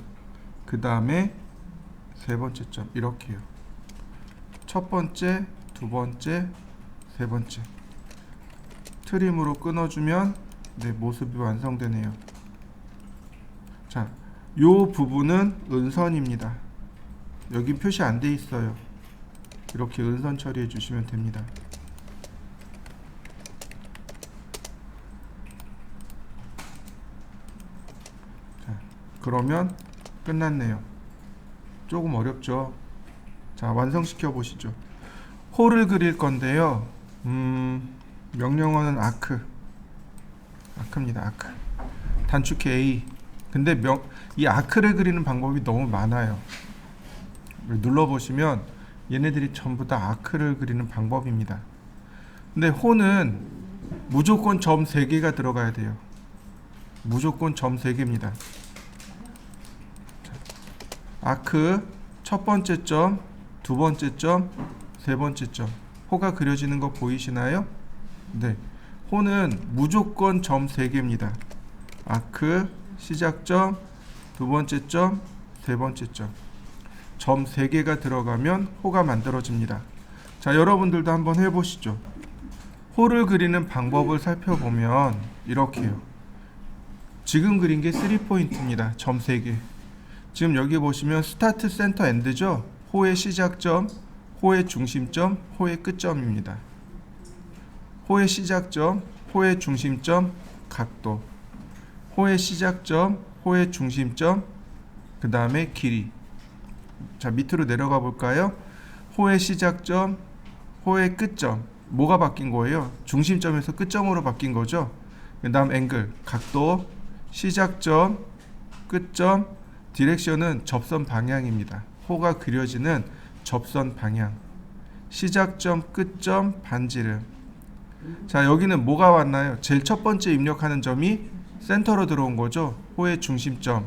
그 다음에 세 번째 점. 이렇게요. 첫 번째, 두 번째, 세 번째. 트림으로 끊어주면 네, 모습이 완성되네요. 자, 요 부분은 은선입니다. 여긴 표시 안 돼 있어요. 이렇게 은선 처리해 주시면 됩니다. 자, 그러면 끝났네요. 조금 어렵죠? 자, 완성시켜 보시죠. 호를 그릴 건데요. 명령어는 아크입니다. 아크. 단축키 A. 근데 이 아크를 그리는 방법이 너무 많아요. 눌러보시면 얘네들이 전부 다 아크를 그리는 방법입니다. 근데 호는 무조건 점 3개가 들어가야 돼요. 무조건 점 3개입니다. 아크 첫 번째 점, 두 번째 점, 세 번째 점. 호가 그려지는 거 보이시나요? 네. 호는 무조건 점 3개입니다. 아크 시작점, 두 번째 점, 세 번째 점. 점 3개가 들어가면 호가 만들어집니다. 자, 여러분들도 한번 해보시죠. 호를 그리는 방법을 살펴보면 이렇게요. 지금 그린 게 3포인트입니다. 점 3개. 지금 여기 보시면 스타트, 센터, 엔드죠. 호의 시작점, 호의 중심점, 호의 끝점입니다. 호의 시작점, 호의 중심점, 각도. 호의 시작점, 호의 중심점, 그 다음에 길이. 자, 밑으로 내려가 볼까요? 호의 시작점, 호의 끝점. 뭐가 바뀐 거예요? 중심점에서 끝점으로 바뀐 거죠. 그 다음 앵글, 각도, 시작점, 끝점, 디렉션은 접선 방향입니다. 호가 그려지는 접선 방향. 시작점, 끝점, 반지름. 자, 여기는 뭐가 왔나요? 제일 첫 번째 입력하는 점이 센터로 들어온 거죠. 호의 중심점,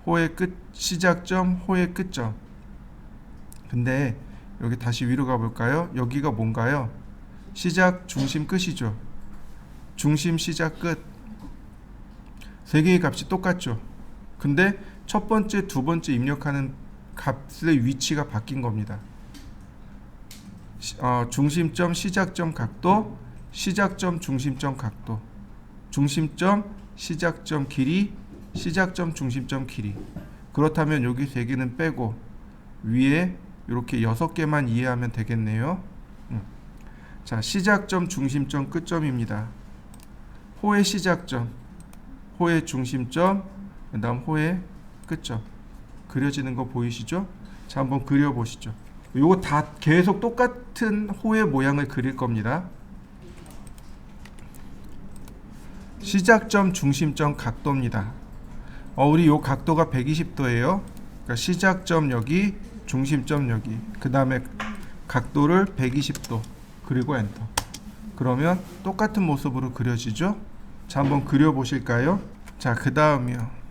호의 끝, 시작점, 호의 끝점. 근데 여기 다시 위로 가볼까요? 여기가 뭔가요? 시작, 중심, 끝이죠. 중심, 시작, 끝. 세 개의 값이 똑같죠. 근데 첫 번째, 두 번째 입력하는 값의 위치가 바뀐 겁니다. 중심점, 시작점, 각도, 시작점, 중심점, 각도, 중심점, 시작점, 길이, 시작점, 중심점, 길이. 그렇다면 여기 3개는 빼고 위에 이렇게 6개만 이해하면 되겠네요. 자, 시작점, 중심점, 끝점입니다. 호의 시작점, 호의 중심점, 그 다음 호의 끝점. 그려지는 거 보이시죠? 자, 한번 그려보시죠. 요거 다 계속 똑같은 호의 모양을 그릴 겁니다. 시작점, 중심점, 각도입니다. 우리 요 각도가 120도예요. 그러니까 시작점 여기, 중심점 여기. 그 다음에 각도를 120도. 그리고 엔터. 그러면 똑같은 모습으로 그려지죠? 자, 한번 그려보실까요? 자, 그 다음이요.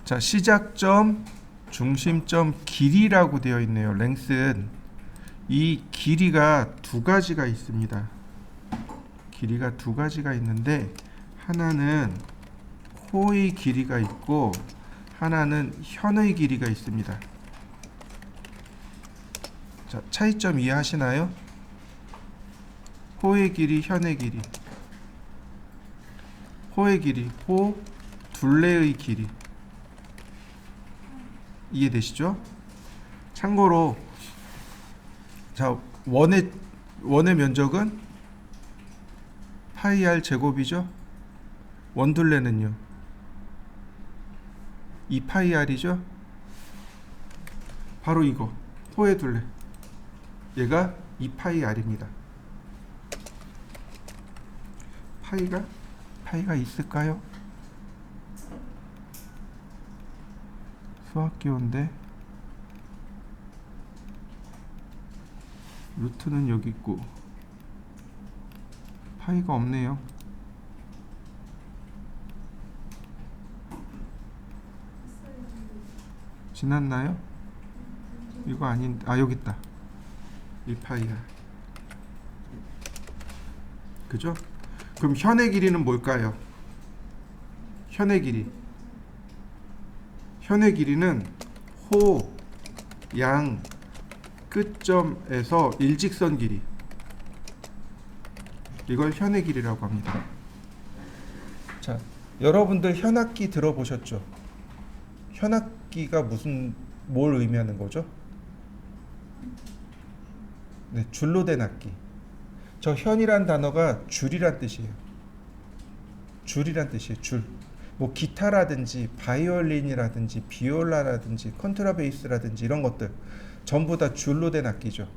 자, 시작점, 중심점, 길이라고 되어 있네요. 랭스는 이 길이가 두 가지가 있습니다. 길이가 두 가지가 있는데 하나는 호의 길이가 있고 하나는 현의 길이가 있습니다. 자, 차이점 이해하시나요? 호의 길이, 현의 길이. 호의 길이, 호 둘레의 길이. 이해되시죠? 참고로 자, 원의 면적은 파이 r 제곱이죠. 원둘레는요 2파이 r이죠. 바로 이거 호의 둘레, 얘가 2파이 r입니다. 파이가 있을까요? 수학기호인데 루트는 여기 있고 파이가 없네요. 지났나요? 이거 아닌, 여기 있다. 2파이야. 그죠? 그럼 현의 길이는 뭘까요? 현의 길이는 호, 양, 끝점에서 일직선 길이, 이걸 현의 길이라고 합니다. 자, 여러분들 현악기 들어보셨죠? 현악기가 뭘 의미하는 거죠? 네, 줄로 된 악기. 저 현이란 단어가 줄이란 뜻이에요. 줄. 뭐 기타라든지 바이올린이라든지 비올라라든지 컨트라베이스라든지 이런 것들 전부 다 줄로 된 악기죠.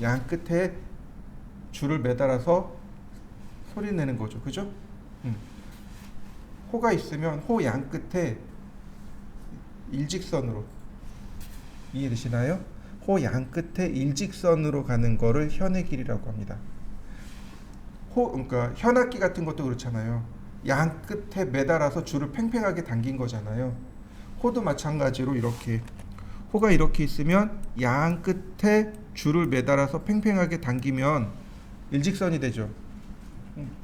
양 끝에 줄을 매달아서 소리 내는 거죠. 그죠? 호가 있으면 호 양 끝에 일직선으로, 이해되시나요? 호 양 끝에 일직선으로 가는 거를 현의 길이라고 합니다. 그러니까 현악기 같은 것도 그렇잖아요. 양 끝에 매달아서 줄을 팽팽하게 당긴 거잖아요. 호도 마찬가지로 이렇게 호가 이렇게 있으면 양 끝에 줄을 매달아서 팽팽하게 당기면 일직선이 되죠.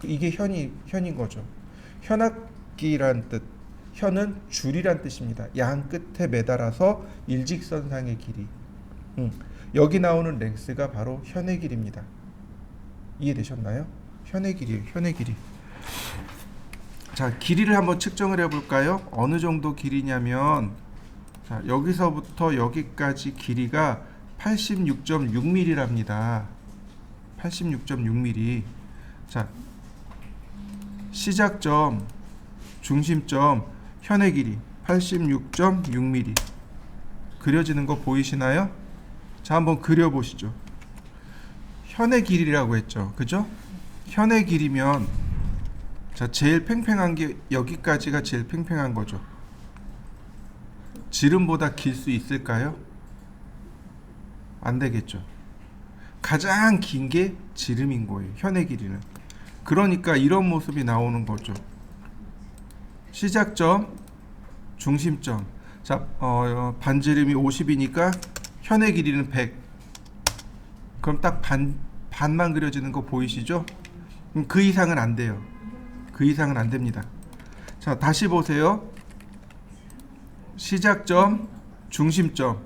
이게 현인 거죠. 현악기란 뜻, 현은 줄이란 뜻입니다. 양 끝에 매달아서 일직선상의 길이. 여기 나오는 랭스가 바로 현의 길이입니다. 이해되셨나요? 현의 길이에요. 현의 길이. 자, 길이를 한번 측정을 해볼까요? 어느 정도 길이냐면, 자, 여기서부터 여기까지 길이가 86.6mm랍니다. 86.6mm. 자, 시작점, 중심점, 현의 길이 86.6mm. 그려지는 거 보이시나요? 자, 한번 그려보시죠. 현의 길이라고 했죠. 그죠? 현의 길이면, 자, 제일 팽팽한 게 여기까지가 제일 팽팽한 거죠. 지름보다 길 수 있을까요? 안 되겠죠. 가장 긴 게 지름인 거예요. 현의 길이는. 그러니까 이런 모습이 나오는 거죠. 시작점, 중심점. 자, 반지름이 50이니까 현의 길이는 100. 그럼 딱 반만 그려지는 거 보이시죠? 그 이상은 안 돼요. 그 이상은 안 됩니다. 자, 다시 보세요. 시작점, 중심점.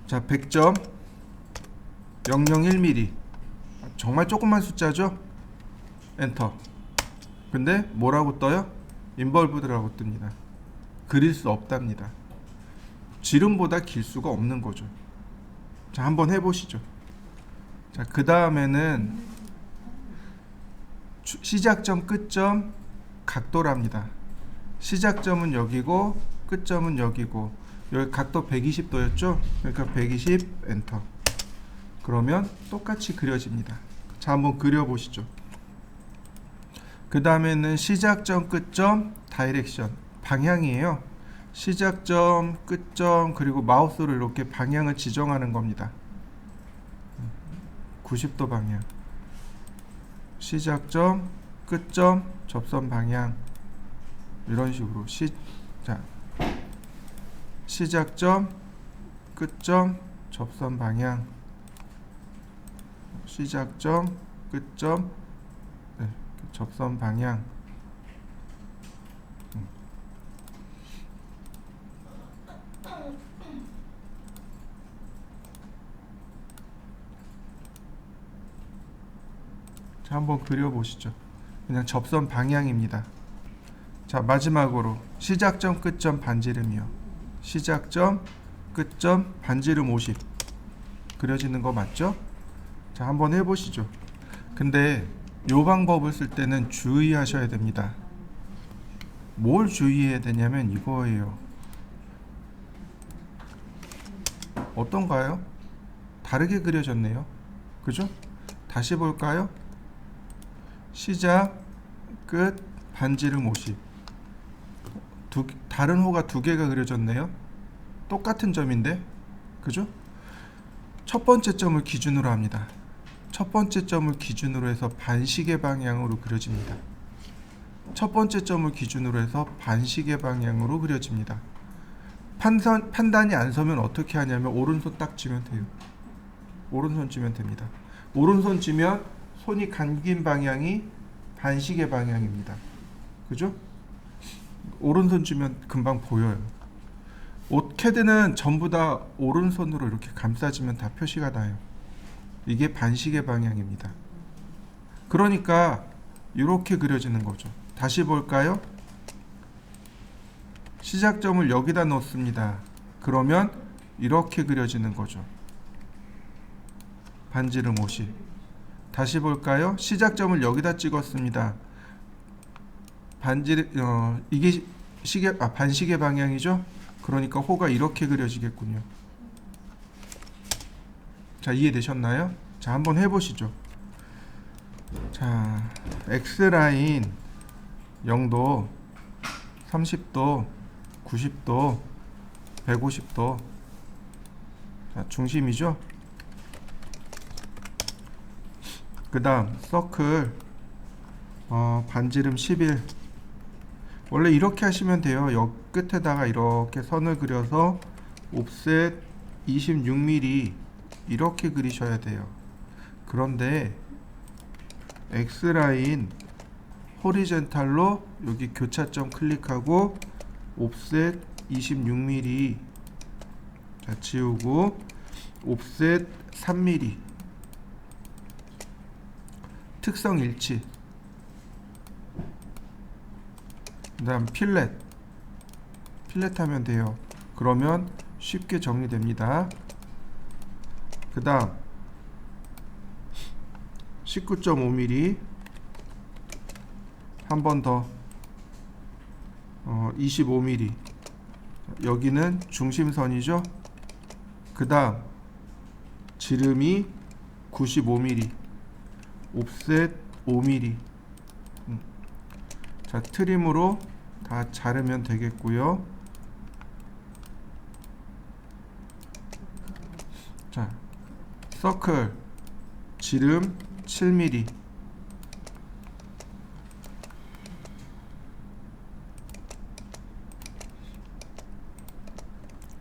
자, 100점, 001mm. 정말 조그만 숫자죠? 엔터. 근데 뭐라고 떠요? 인볼브드라고 뜹니다. 그릴 수 없답니다. 지름보다 길 수가 없는 거죠. 자, 한번 해보시죠. 자, 그 다음에는 시작점, 끝점, 각도랍니다. 시작점은 여기고 끝점은 여기고, 여기 각도 120도였죠? 그러니까 120 엔터. 그러면 똑같이 그려집니다. 자, 한번 그려보시죠. 그 다음에는 시작점, 끝점, 다이렉션, 방향이에요. 시작점, 끝점, 그리고 마우스로 이렇게 방향을 지정하는 겁니다. 90도 방향. 시작점, 끝점, 접선 방향. 이런 식으로 자, 시작점, 끝점, 접선 방향. 시작점, 끝점, 네, 접선 방향. 자, 한번 그려보시죠. 그냥 접선 방향입니다. 자, 마지막으로 시작점, 끝점, 반지름이요. 시작점, 끝점, 반지름 50 그려지는 거 맞죠? 자, 한번 해보시죠. 근데 요 방법을 쓸 때는 주의하셔야 됩니다. 뭘 주의해야 되냐면 이거예요. 어떤가요? 다르게 그려졌네요. 그죠? 다시 볼까요? 시작, 끝, 반지름 50. 다른 호가 두 개가 그려졌네요. 똑같은 점인데, 그죠? 첫 번째 점을 기준으로 합니다. 첫 번째 점을 기준으로 해서 반시계 방향으로 그려집니다. 첫 번째 점을 기준으로 해서 반시계 방향으로 그려집니다. 판단이 안 서면 어떻게 하냐면 오른손 딱 쥐면 돼요. 오른손 쥐면 됩니다. 오른손 쥐면 손이 감긴 방향이 반시계 방향입니다. 그죠? 오른손 쥐면 금방 보여요. 캐드는 전부 다 오른손으로 이렇게 감싸지면 다 표시가 나요. 이게 반시계 방향입니다. 그러니까 이렇게 그려지는 거죠. 다시 볼까요? 시작점을 여기다 넣습니다. 그러면 이렇게 그려지는 거죠. 반지름 50. 다시 볼까요? 시작점을 여기다 찍었습니다. 이게 반시계 방향이죠? 그러니까 호가 이렇게 그려지겠군요. 자, 이해되셨나요? 자, 한번 해보시죠. 자, X라인 0도, 30도, 90도, 150도. 자, 중심이죠? 그 다음 서클 반지름 11. 원래 이렇게 하시면 돼요. 역 끝에다가 이렇게 선을 그려서 옵셋 26mm 이렇게 그리셔야 돼요. 그런데 X라인 호리젠탈로 여기 교차점 클릭하고 옵셋 26mm 자, 지우고 옵셋 3mm 특성 일치. 그 다음 필렛 하면 돼요. 그러면 쉽게 정리됩니다. 그 다음 19.5mm 한 번 더 25mm 여기는 중심선이죠. 그 다음 지름이 95mm 옵셋 5mm. 자, 트림으로 다 자르면 되겠고요. 자, 서클 지름 7mm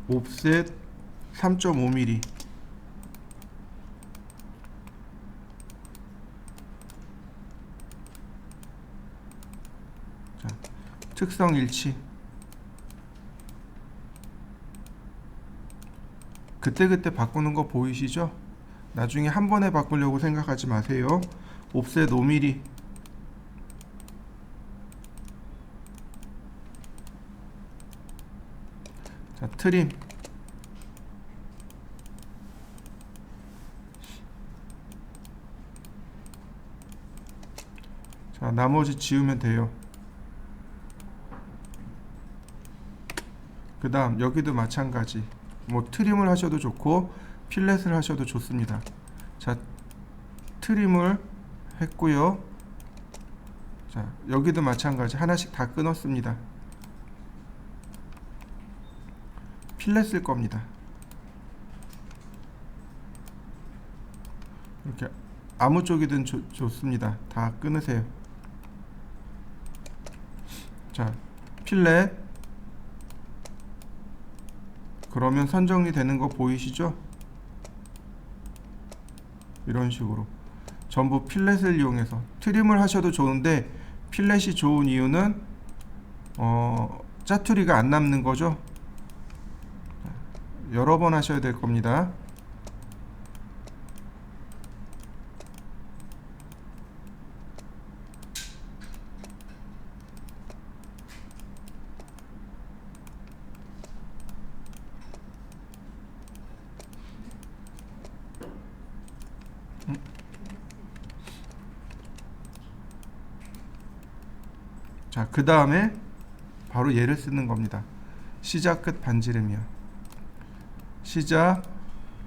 옵셋 3.5mm 자, 특성 일치. 그때그때 바꾸는 거 보이시죠? 나중에 한 번에 바꾸려고 생각하지 마세요. 옵셋 5mm 자, 트림 자, 나머지 지우면 돼요. 그 다음 여기도 마찬가지 뭐 트림을 하셔도 좋고 필렛을 하셔도 좋습니다. 자, 트림을 했고요. 자, 여기도 마찬가지 하나씩 다 끊었습니다. 필렛 쓸 겁니다. 이렇게 아무 쪽이든 좋습니다. 다 끊으세요. 자, 필렛 그러면 선정리 되는 거 보이시죠? 이런 식으로. 전부 필렛을 이용해서 트림을 하셔도 좋은데 필렛이 좋은 이유는 짜투리가 안 남는 거죠. 여러 번 하셔야 될 겁니다. 자, 그 다음에 바로 얘를 쓰는 겁니다. 시작 끝 반지름이요. 시작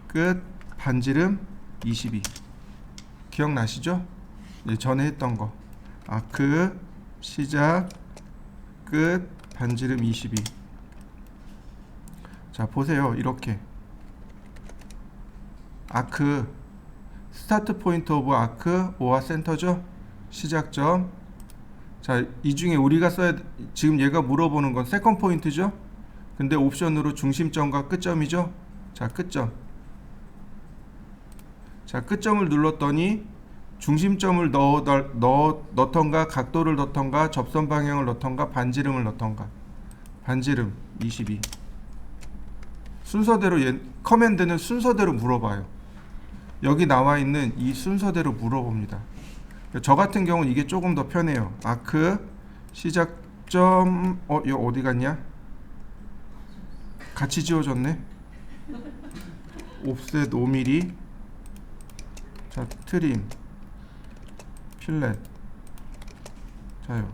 끝 반지름 22. 기억나시죠? 예, 전에 했던 거. 아크 시작 끝 반지름 22. 자, 보세요. 이렇게 아크 스타트 포인트 오브 아크 오와 센터죠. 시작점. 자, 이 중에 우리가 써야, 지금 얘가 물어보는 건 세컨 포인트죠. 근데 옵션으로 중심점과 끝점이죠. 자, 끝점. 자, 끝점을 눌렀더니 중심점을 넣던가 각도를 넣던가 접선 방향을 넣던가 반지름을 넣던가. 반지름 22. 순서대로 커맨드는 순서대로 물어봐요. 여기 나와 있는 이 순서대로 물어봅니다. 저 같은 경우는 이게 조금 더 편해요. 아크 시작점 이거 어디 갔냐? 같이 지워졌네. 옵셋 5mm. 자, 트림 필렛. 자요.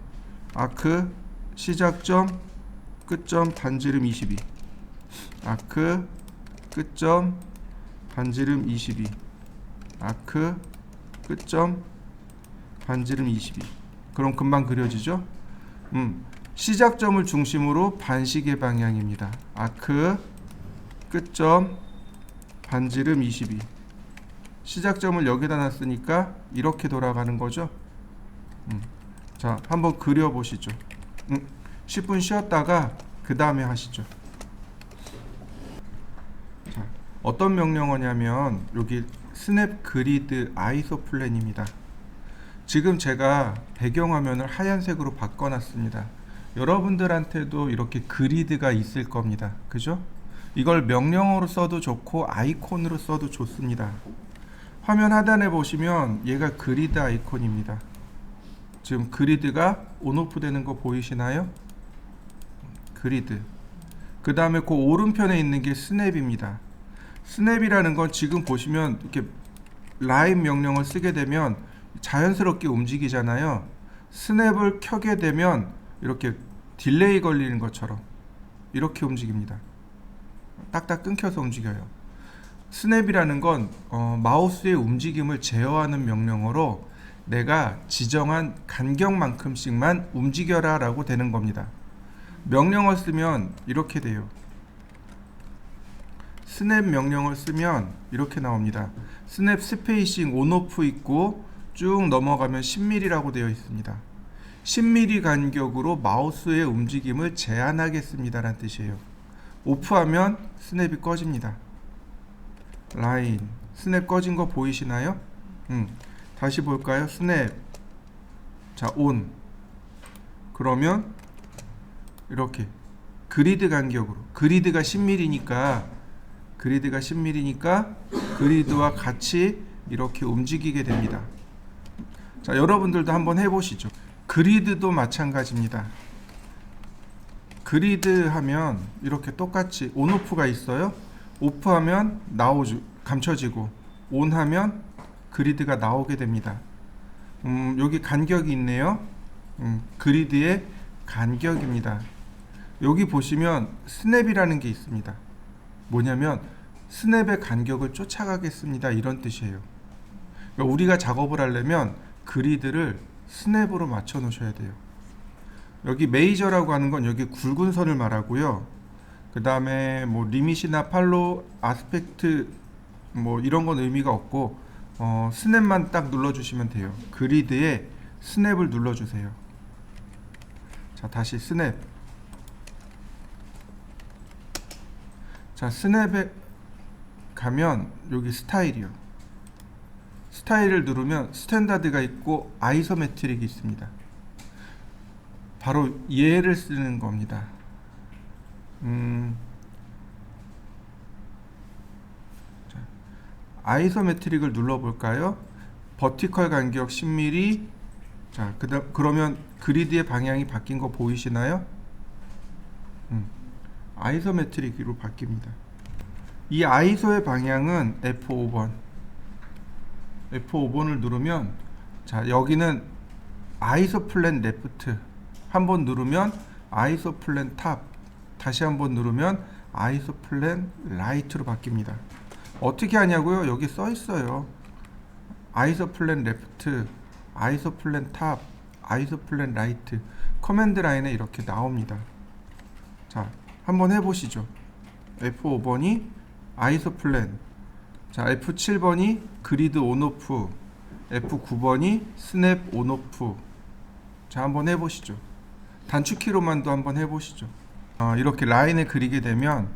아크 시작점 끝점 반지름 22. 아크 끝점 반지름 22. 아크 끝점 반지름 22. 그럼 금방 그려지죠? 시작점을 중심으로 반시계 방향입니다. 아크 끝점 반지름 22. 시작점을 여기다 놨으니까 이렇게 돌아가는 거죠. 자, 한번 그려보시죠. 10분 쉬었다가 그 다음에 하시죠. 자, 어떤 명령어냐면 여기 스냅 그리드 아이소 플랜입니다. 지금 제가 배경화면을 하얀색으로 바꿔놨습니다. 여러분들한테도 이렇게 그리드가 있을 겁니다. 그죠? 이걸 명령어로 써도 좋고 아이콘으로 써도 좋습니다. 화면 하단에 보시면 얘가 그리드 아이콘입니다. 지금 그리드가 온오프 되는 거 보이시나요? 그리드. 그 다음에 그 오른편에 있는 게 스냅입니다. 스냅이라는 건 지금 보시면 이렇게 라인 명령을 쓰게 되면 자연스럽게 움직이잖아요. 스냅을 켜게 되면 이렇게 딜레이 걸리는 것처럼 이렇게 움직입니다. 딱딱 끊겨서 움직여요. 스냅이라는 건 마우스의 움직임을 제어하는 명령어로 내가 지정한 간격만큼씩만 움직여라 라고 되는 겁니다. 명령어 쓰면 이렇게 돼요. 스냅 명령을 쓰면 이렇게 나옵니다. 스냅 스페이싱 온오프 있고 쭉 넘어가면 10mm라고 되어 있습니다. 10mm 간격으로 마우스의 움직임을 제한하겠습니다 라는 뜻이에요. 오프하면 스냅이 꺼집니다. 라인 스냅 꺼진 거 보이시나요? 다시 볼까요? 스냅. 자, 온. 그러면 이렇게 그리드 간격으로, 그리드가 10mm니까 그리드와 같이 이렇게 움직이게 됩니다. 자, 여러분들도 한번 해보시죠. 그리드도 마찬가지입니다. 그리드 하면 이렇게 똑같이 온오프가 있어요. 오프하면 나오죠, 감춰지고, 온하면 그리드가 나오게 됩니다. 여기 간격이 있네요. 그리드의 간격입니다. 여기 보시면 스냅이라는 게 있습니다. 뭐냐면 스냅의 간격을 쫓아가겠습니다 이런 뜻이에요. 그러니까 우리가 작업을 하려면 그리드를 스냅으로 맞춰 놓으셔야 돼요. 여기 메이저라고 하는 건 여기 굵은 선을 말하고요. 그 다음에 뭐 리밋이나 팔로우 아스펙트 뭐 이런 건 의미가 없고 스냅만 딱 눌러주시면 돼요. 그리드에 스냅을 눌러주세요. 자, 다시 스냅. 자, 스냅에 가면 여기 스타일이요. 스타일을 누르면 스탠다드가 있고 아이소메트릭이 있습니다. 바로 얘를 쓰는 겁니다. 자, 아이소메트릭을 눌러볼까요? 버티컬 간격 10mm. 자, 그러면 그리드의 방향이 바뀐 거 보이시나요? 아이소메트릭으로 바뀝니다. 이 아이소의 방향은 F5번. F5번을 누르면, 자, 여기는 아이소 플랜 레프트. 한번 누르면 아이소 플랜 탑. 다시 한번 누르면 아이소 플랜 라이트로 바뀝니다. 어떻게 하냐고요? 여기 써 있어요. 아이소 플랜 레프트, 아이소 플랜 탑, 아이소 플랜 라이트. 커맨드 라인에 이렇게 나옵니다. 자, 한번 해보시죠. F5번이 아이소 플랜, 자, F7번이 그리드 온오프, F9번이 스냅 온오프. 자, 한번 해보시죠. 단축키로만도 한번 해보시죠. 이렇게 라인을 그리게 되면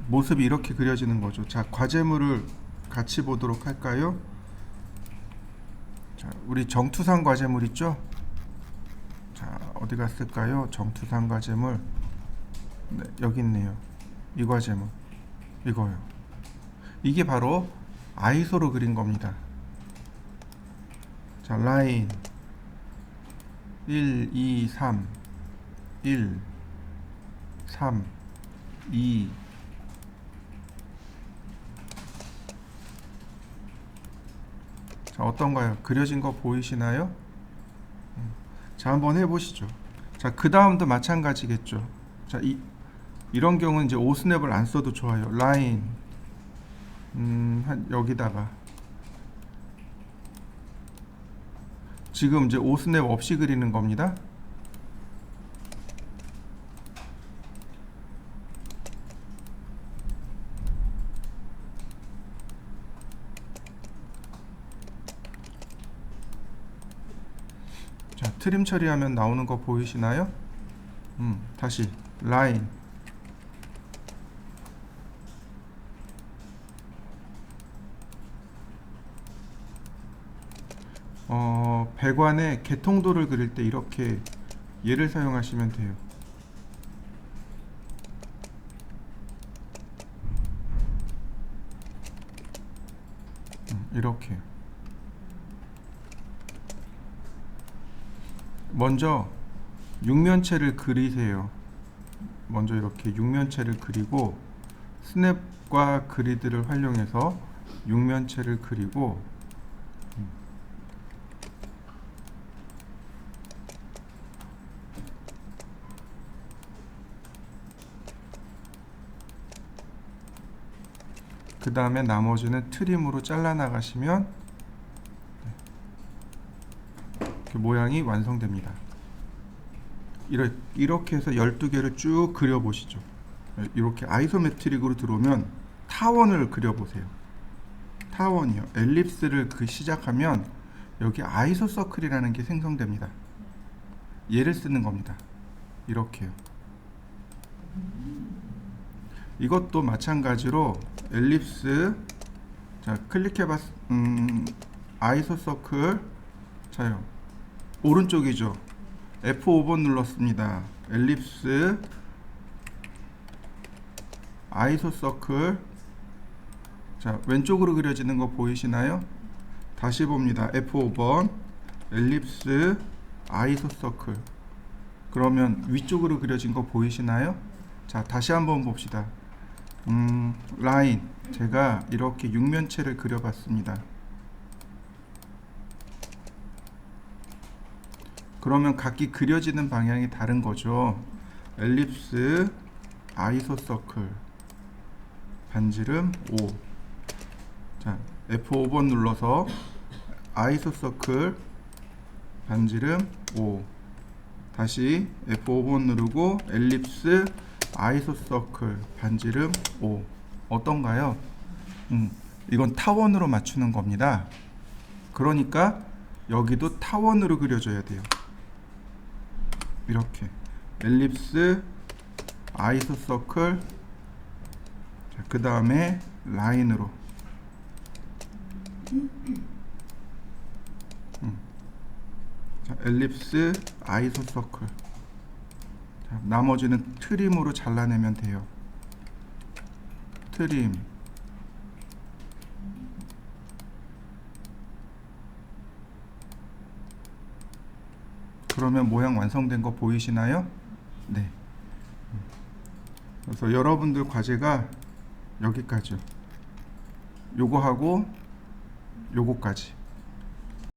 모습이 이렇게 그려지는 거죠. 자, 과제물을 같이 보도록 할까요? 자, 우리 정투상 과제물 있죠? 자, 어디 갔을까요? 정투상 과제물. 네, 여기 있네요. 이 과제물. 이거요. 이게 바로 아이소로 그린 겁니다. 자, 라인 1, 2, 3 1, 3, 2 자, 어떤가요? 그려진 거 보이시나요? 자, 한번 해보시죠. 자, 그 다음도 마찬가지겠죠. 자, 이런 경우는 이제 5스냅을 안 써도 좋아요. 라인 한 여기다가 지금 이제 5스냅 없이 그리는 겁니다. 자, 트림 처리하면 나오는 거 보이시나요? 다시 라인 배관의 개통도를 그릴 때 이렇게 얘를 사용하시면 돼요. 이렇게 먼저 육면체를 그리세요. 먼저 이렇게 육면체를 그리고 스냅과 그리드를 활용해서 육면체를 그리고 그 다음에 나머지는 트림으로 잘라 나가시면 이렇게 모양이 완성됩니다. 이렇게 해서 12개를 쭉 그려보시죠. 이렇게 아이소메트릭으로 들어오면 타원을 그려보세요. 타원이요. 엘립스를 시작하면 여기 아이소서클이라는 게 생성됩니다. 얘를 쓰는 겁니다. 이렇게요. 이것도 마찬가지로 엘립스, 자, 클릭해봤, 아이소서클, 자요, 오른쪽이죠. F5번 눌렀습니다. 엘립스, 아이소서클. 자, 왼쪽으로 그려지는 거 보이시나요? 다시 봅니다. F5번, 엘립스, 아이소서클. 그러면 위쪽으로 그려진 거 보이시나요? 자, 다시 한번 봅시다. 라인, 제가 이렇게 육면체를 그려봤습니다. 그러면 각기 그려지는 방향이 다른 거죠. 엘립스, 아이소서클, 반지름 5. 자, F5번 눌러서 아이소서클, 반지름 5. 다시 F5번 누르고 엘립스, 아이소서클, 반지름 5. 어떤가요? 이건 타원으로 맞추는 겁니다. 그러니까 여기도 타원으로 그려줘야 돼요. 이렇게 엘립스, 아이소서클, 그 다음에 라인으로 자, 엘립스, 아이소서클. 자, 나머지는 트림으로 잘라내면 돼요. 트림. 그러면 모양 완성된 거 보이시나요? 네. 그래서 여러분들 과제가 여기까지요. 요거 하고 요거까지.